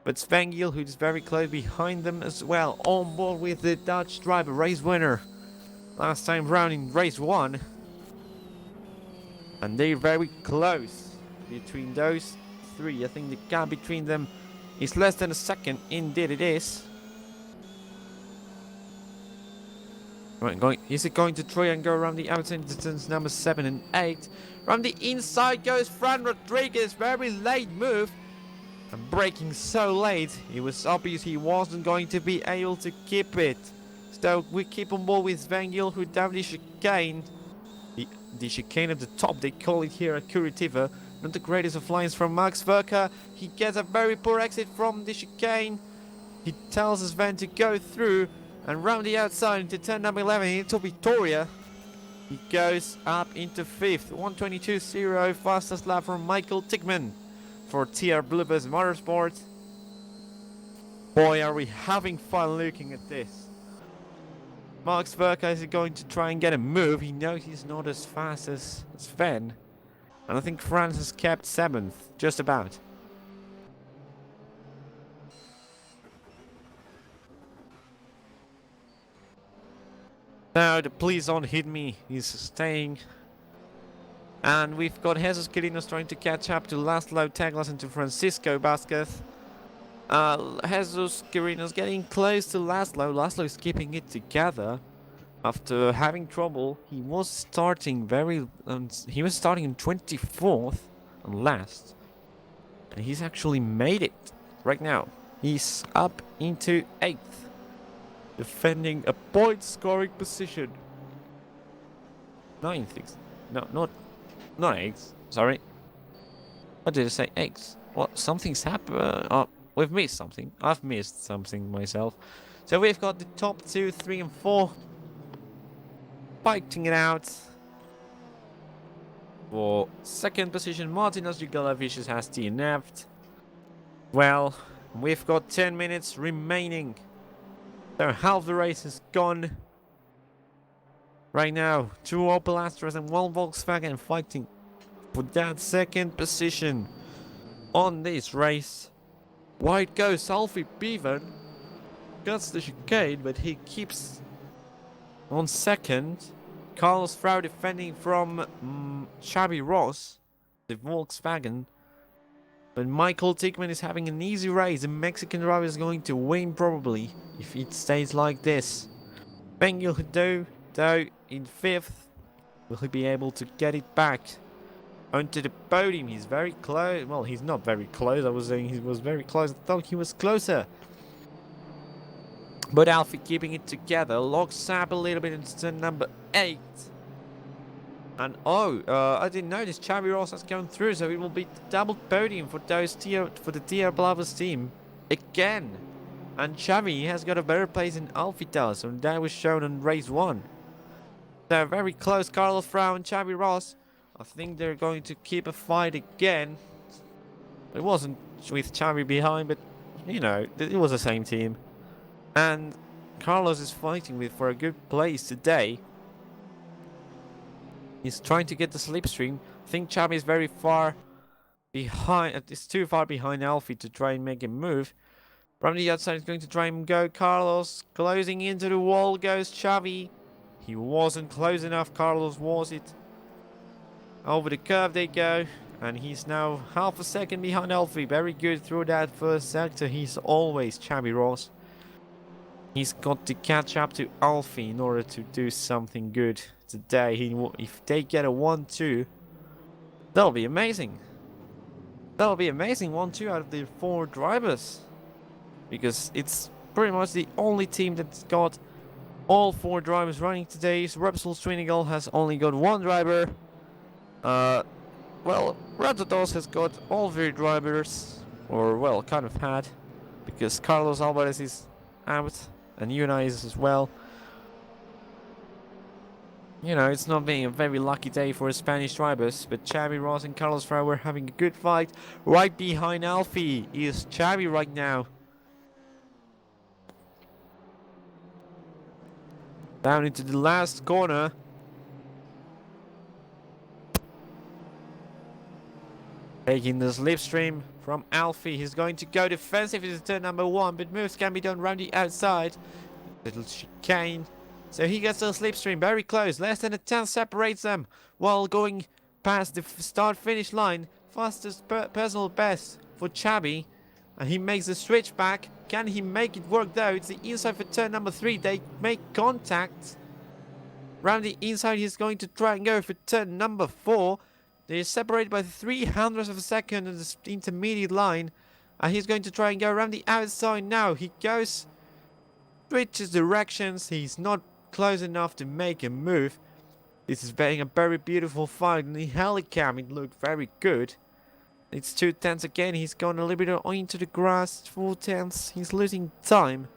But Sven Gilhood is very close behind them as well. On board with the Dutch driver, race winner. Last time round in race 1. And they're very close between those 3. I think the gap between them is less than a second. Indeed it is. Is it going to try and go around the outside distance number 7 and 8? From the inside goes Fran Rodriguez. Very late move. And braking so late. It was obvious he wasn't going to be able to keep it. So we keep on board with Sven Gilhood down the chicane. The chicane at the top, they call it here at Curitiba. Not the greatest of lines from Max Verka. He gets a very poor exit from the chicane. He tells his van to go through and round the outside into turn number 11 into Victoria. He goes up into 5th. 1:22.0 fastest lap from Michael Tickman for TR Bluebirds Motorsport. Boy, are we having fun looking at this. Max Verka is going to try and get a move. He knows he's not as fast as Sven. And I think France has kept 7th, just about. Now the please don't hit me, he's staying. And we've got Jesus Quirinos trying to catch up to Laszlo Teglas and to Francisco Vasquez. Jesus Quirinos getting close to Laszlo. Laszlo is keeping it together. After having trouble, he was starting in 24th and last. And he's actually made it right now. He's up into 8th. Defending a point scoring position. 9th. No, not 8th. Sorry. What did I say? 8th. What? Something's happened. We've missed something. I've missed something myself. So we've got the top 2, 3 and 4 fighting it out. For second position, Martinos Jugalavicius has DNF'd. Well, we've got 10 minutes remaining. So half the race is gone. Right now, 2 Opel Astras and 1 Volkswagen fighting for that second position on this race. Wide goes Alfie Bevan. Gets the chicane, but he keeps on second. Carlos Frau defending from Xavi Ross, the Volkswagen. But Michael Tickman is having an easy race. The Mexican driver is going to win probably if it stays like this. Bengil Hudo, though, in 5th. Will he be able to get it back onto the podium? He's very close. Well, he's not very close. I was saying he was very close. I thought he was closer. But Alfie keeping it together. Locks up a little bit into number 8. And I didn't notice Xavi Ross has gone through, so it will be double podium for the TR Blavas team again. And Xavi has got a better place than Alfie does, and that was shown on race 1. They're very close, Carlos Frau and Xavi Ross. I think they're going to keep a fight again. It wasn't with Xavi behind, but you know, it was the same team. And Carlos is fighting for a good place today. He's trying to get the slipstream. I think Xavi is very far behind. It's too far behind Alfie to try and make a move. From the outside, he's going to try and go. Carlos closing into the wall goes Xavi. He wasn't close enough. Carlos was it. Over the curve they go. And he's now half a second behind Alfie. Very good through that first sector. He's always Xavi Ross. He's got to catch up to Alfie in order to do something good today. If they get a 1-2, that'll be amazing. That'll be amazing. 1-2 out of the 4 drivers. Because it's pretty much the only team that's got all 4 drivers running today. Repsol Swinigal has only got 1 driver. Well, Ratodos has got all 3 drivers. Or, well, kind of had. Because Carlos Alvarez is out. And Una is as well. You know, it's not being a very lucky day for Spanish drivers, but Xavi Ross and Carlos Frau were having a good fight. Right behind Alfie is Xavi right now. Down into the last corner. Taking the slipstream from Alfie. He's going to go defensive into turn number 1, but moves can be done around the outside. Little chicane. So he gets the slipstream very close. Less than a 10 separates them while going past the start-finish line. Fastest personal best for Xavi. And he makes the switch back. Can he make it work though? It's the inside for turn number 3. They make contact. Round the inside he's going to try and go for turn number 4. They are separated by 0.03 of a second on the intermediate line. And he's going to try and go around the outside now. He goes, switches directions. He's not close enough to make a move. This is being a very beautiful fight. In the helicam it looked very good. It's 2 tenths again. He's gone a little bit into the grass. 4 tenths. He's losing time.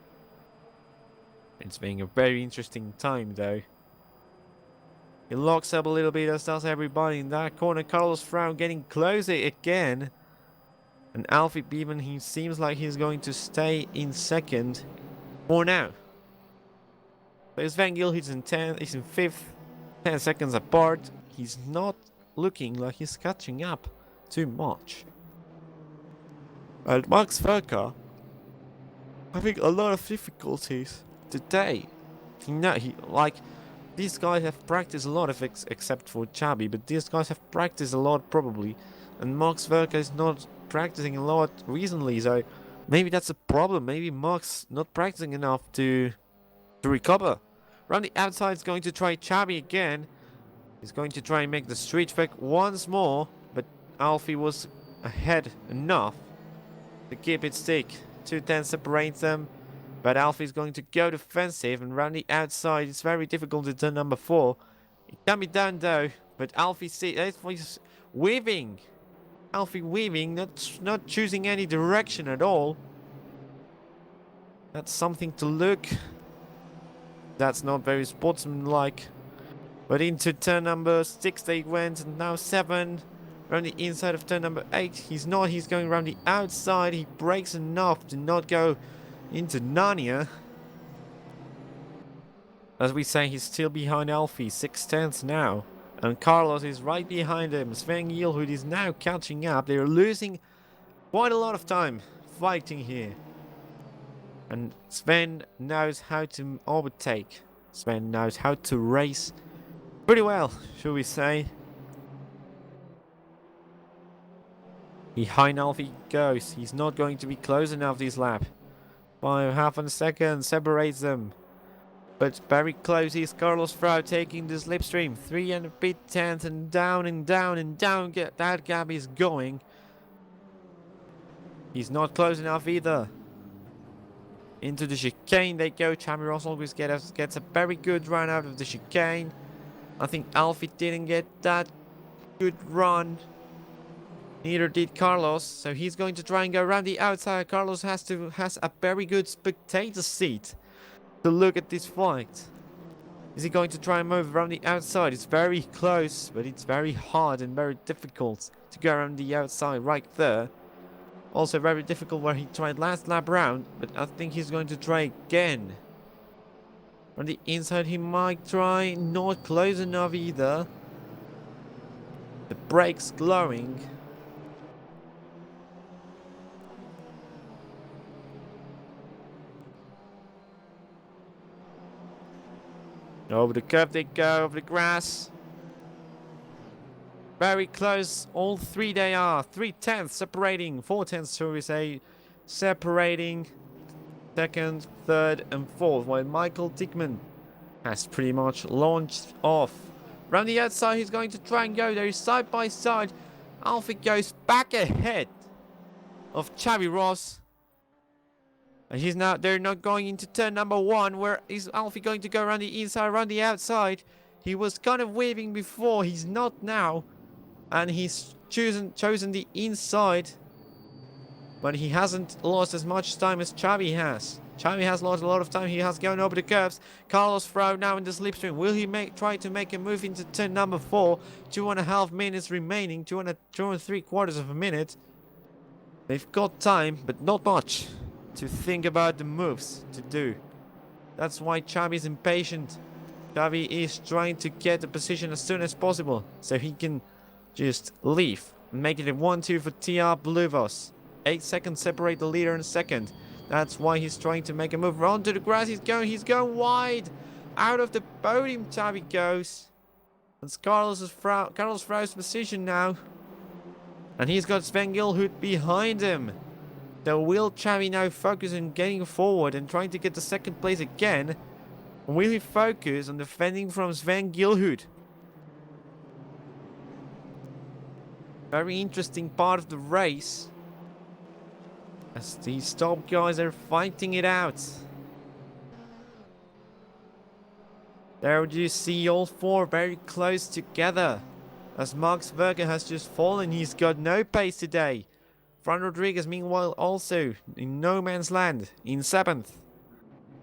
It's being a very interesting time though. He locks up a little bit, as does everybody in that corner. Carlos Frau getting closer again. And Alfie Beeman, he seems like he's going to stay in second for now. But Sven Gilhuit's in 10th, he's in 5th, 10 seconds apart. He's not looking like he's catching up too much. And Max Verka having a lot of difficulties today. These guys have practiced a lot, except for Chabi, but these guys have practiced a lot probably. And Max Verka is not practicing a lot recently, so maybe that's a problem. Maybe Max not practicing enough to recover. Around the outside is going to try Chabi again. He's going to try and make the street track once more, but Alfie was ahead enough to keep it stick. 2 tenths separates them, but Alfie's going to go defensive, and around the outside it's very difficult to turn number 4. It can be done though, but Alfie he's weaving. Alfie weaving, not choosing any direction at all. That's something to look. That's not very sportsmanlike. But into turn number 6 they went, and now 7. Around the inside of turn number 8. He's going around the outside. He breaks enough to not go into Narnia. As we say, he's still behind Alfie. 6 tenths now. And Carlos is right behind him. Sven Gilhuit is now catching up. They're losing quite a lot of time fighting here. And Sven knows how to overtake. Sven knows how to race pretty well, shall we say. Behind Alfie goes. He's not going to be close enough this lap. By half a second separates them. But very close is Carlos Frau taking the slipstream. 3 and a bit tenths, and down and down and down that gap is going. He's not close enough either. Into the chicane they go. Chabi Russell gets a very good run out of the chicane. I think Alfie didn't get that good run. Neither did Carlos. So he's going to try and go around the outside. Carlos has a very good spectator seat to look at this fight. Is he going to try and move around the outside? It's very close, but it's very hard and very difficult to go around the outside right there. Also very difficult where he tried last lap round, but I think he's going to try again. On the inside he might try, not close enough either. The brakes glowing. Over the curve they go, over the grass. Very close, all 3 they are. 3 tenths separating, 4 tenths shall we say, separating second, third and fourth, while Michael Dickman has pretty much launched off. Around the outside he's going to try and go there, side by side. Alfie goes back ahead of Chabi Ross. And they're not going into turn number 1. Where is Alfie going to go around the inside, around the outside? He was kind of waving before, he's not now. And he's chosen the inside. But he hasn't lost as much time as Chabi has. Chabi has lost a lot of time. He has gone over the curves. Carlos Frau now in the slipstream. Will he try to make a move into turn number 4? 2.5 minutes remaining. 2 and 3/4 of a minute. They've got time, but not much to think about the moves to do. That's why Chabi is impatient. Chabi is trying to get the position as soon as possible, so he can just leave. Make it a 1-2 for TR Bluvos. 8 seconds separate the leader and second. That's why he's trying to make a move. Onto the grass he's going wide. Out of the podium Chabi goes. It's Carlos Frau's position now. And he's got Sven Gilhuit behind him. So will Chabi now focus on getting forward and trying to get the second place again? Or will he focus on defending from Sven Gilhuit? Very interesting part of the race. As these top guys are fighting it out. There you see all 4 very close together. as Max Verker has just fallen. He's got no pace today. Fran Rodriguez, meanwhile, also in no man's land, in 7th.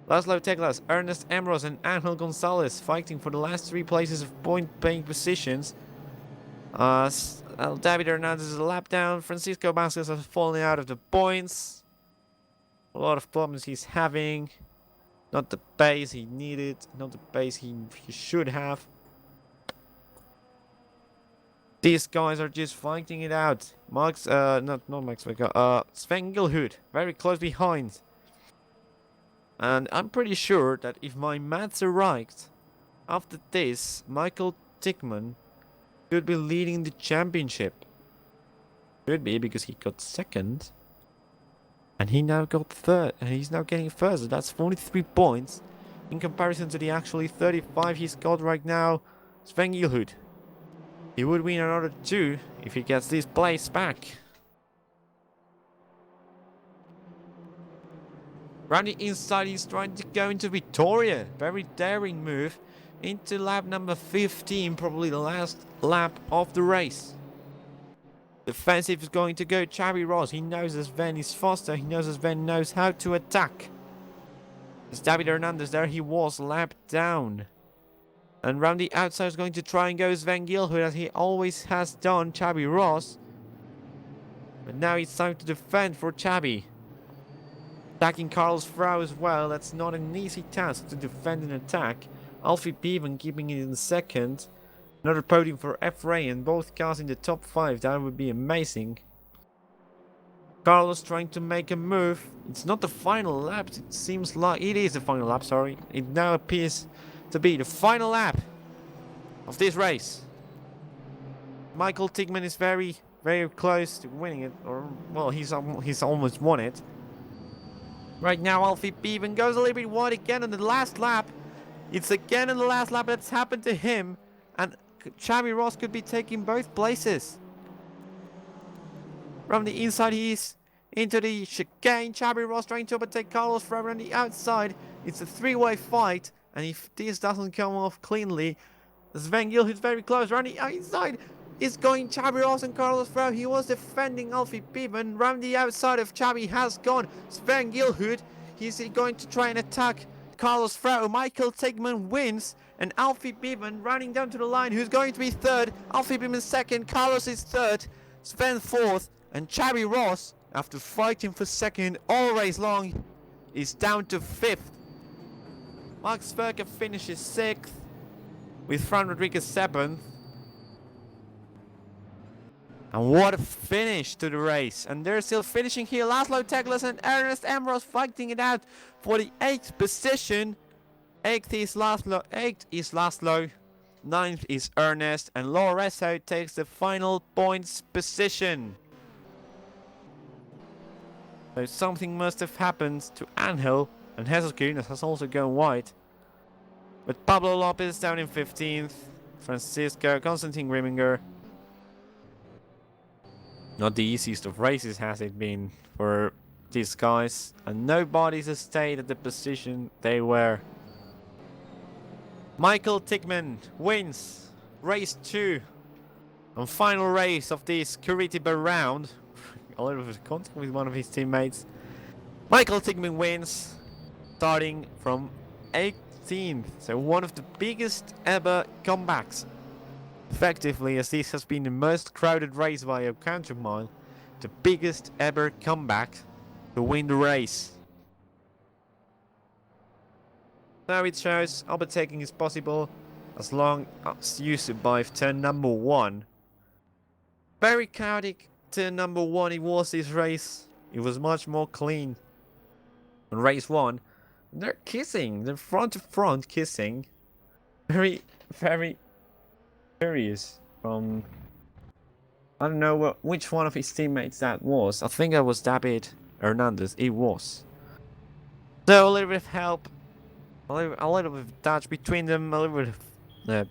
Laszlo Teglas, Ernest Amros, and Angel Gonzalez fighting for the last 3 places of point-paying positions. David Hernandez is a lap down. Francisco Vasquez has fallen out of the points. A lot of problems he's having. Not the pace he needed, not the pace he should have. These guys are just fighting it out. Not Max Verker, Sven Gilhood, very close behind. And I'm pretty sure that if my maths are right, after this, Michael Tickman could be leading the championship. Could be, because he got 2nd. And he now got 3rd, and he's now getting 1st. So that's 43 points in comparison to the actually 35 he's got right now. Sven Gilhood. He would win another 2 if he gets this place back. Round the inside, he's trying to go into Victoria. Very daring move into lap number 15, probably the last lap of the race. Defensive is going to go Xavi Ross. He knows that Sven is faster. He knows that Sven knows how to attack. As David Hernandez, there he was, lapped down. And round the outside is going to try and go Sven Gilhood, as he always has done, Xavi Ross. But now it's time to defend for Xavi. Attacking Carlos Frau as well. That's not an easy task to defend and attack. Alfie Bevan keeping it in 2nd. Another podium for F-Ray, and both cars in the top 5. That would be amazing. Carlos trying to make a move. It's not the final lap. It seems like it is the final lap, sorry. It now appears to be the final lap of this race. Michael Tickman is very, very close to winning it. Or, well, he's almost won it. Right now, Alfie Bevan goes a little bit wide again on the last lap. It's again in the last lap that's happened to him. And Xavi Ross could be taking both places. From the inside, he's into the chicane. Xavi Ross trying to overtake Carlos Frau on the outside. It's a 3-way fight. And if this doesn't come off cleanly, Sven Gilhood is very close. Around the outside is going Xavi Ross and Carlos Frau. He was defending Alfie Bevan. Round the outside of Xavi has gone Sven Gilhood. He's going to try and attack Carlos Frau. Michael Tickman wins. And Alfie Bevan running down to the line, who's going to be 3rd. Alfie Bevan 2nd. Carlos is 3rd. Sven 4th. And Xavi Ross, after fighting for 2nd all race long, is down to 5th. Max Verker finishes 6th. With Fran Rodriguez 7th. And what a finish to the race. And they're still finishing here. Laszlo Teglas and Ernest Amros fighting it out for the 8th position. 8th is Laszlo. 9th is Ernest. And Lorenzo takes the final points position. So something must have happened to Angel. And Jesus Quiñones has also gone wide. But Pablo Lopez down in 15th. Francisco, Constantine Grimminger. Not the easiest of races has it been for these guys. And nobody's stayed at the position they were. Michael Tickman wins race 2. And final race of this Curitiba round. A little bit of contact with one of his teammates. Michael Tickman wins. Starting from 18th. So one of the biggest ever comebacks. Effectively, as this has been the most crowded race by a counter mile, the biggest ever comeback to win the race. Now it shows overtaking is possible as long as you survive turn number 1. Very chaotic turn number 1 it was this race. It was much more clean on race 1. They're kissing, they're front to front kissing. Very, very curious from, I don't know which one of his teammates that was. I think that was David Hernandez. It was. So a little bit of help, a little bit of touch between them, a little bit of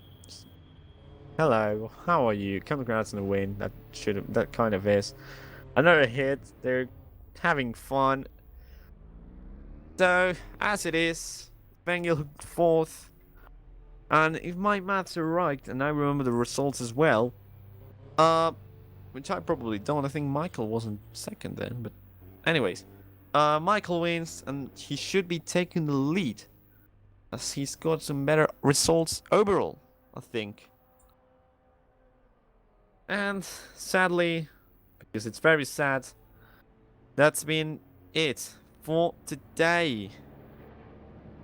hello, how are you? Congrats on the win. That kind of is. Another hit. They're having fun. So as it is, Bengel 4th. And if my maths are right, and I remember the results as well, Which I probably don't. I think Michael wasn't second then, but anyways. Michael wins, and he should be taking the lead, as he's got some better results overall, I think. And sadly, because it's very sad, that's been it for today.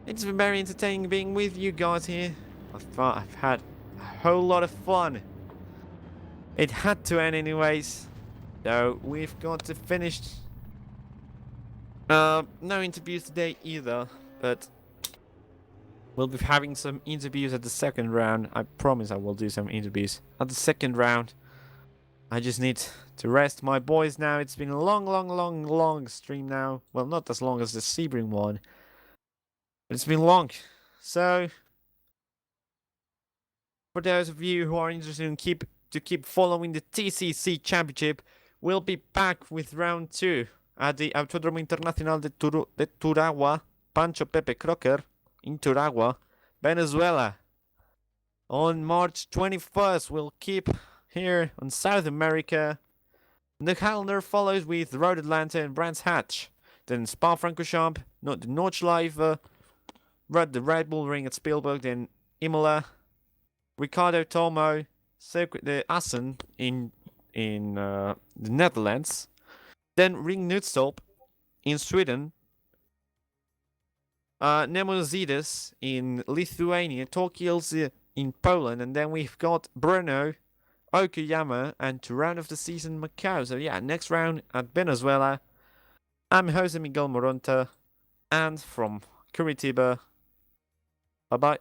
It's been very entertaining being with you guys here. I've had a whole lot of fun. It had to end anyways. So we've got to finish. No interviews today either, but we'll be having some interviews at the second round. I promise I will do some interviews at the second round. I just need to rest my boys now. It's been a long stream now. Well, not as long as the Sebring one, but it's been long. So, for those of you who are interested in keep following the TCC Championship, we'll be back with round 2 at the Autódromo Internacional de Turagua, Pancho Pepe Crocker, in Turagua, Venezuela. On March 21st, we'll keep here on South America. The calendar follows with Road Atlanta and Brands Hatch. Then Spa-Francorchamps, the Nordschleife, the Red Bull Ring at Spielberg, then Imola, Ricardo Tormo, the Assen in the Netherlands, then Ring Knutstorp in Sweden, Nemozides in Lithuania, Torkielze in Poland, and then we've got Brno, Okayama, and to round of the season Macau. So yeah, next round at Venezuela. I'm Jose Miguel Moronta, and from Curitiba. Bye bye.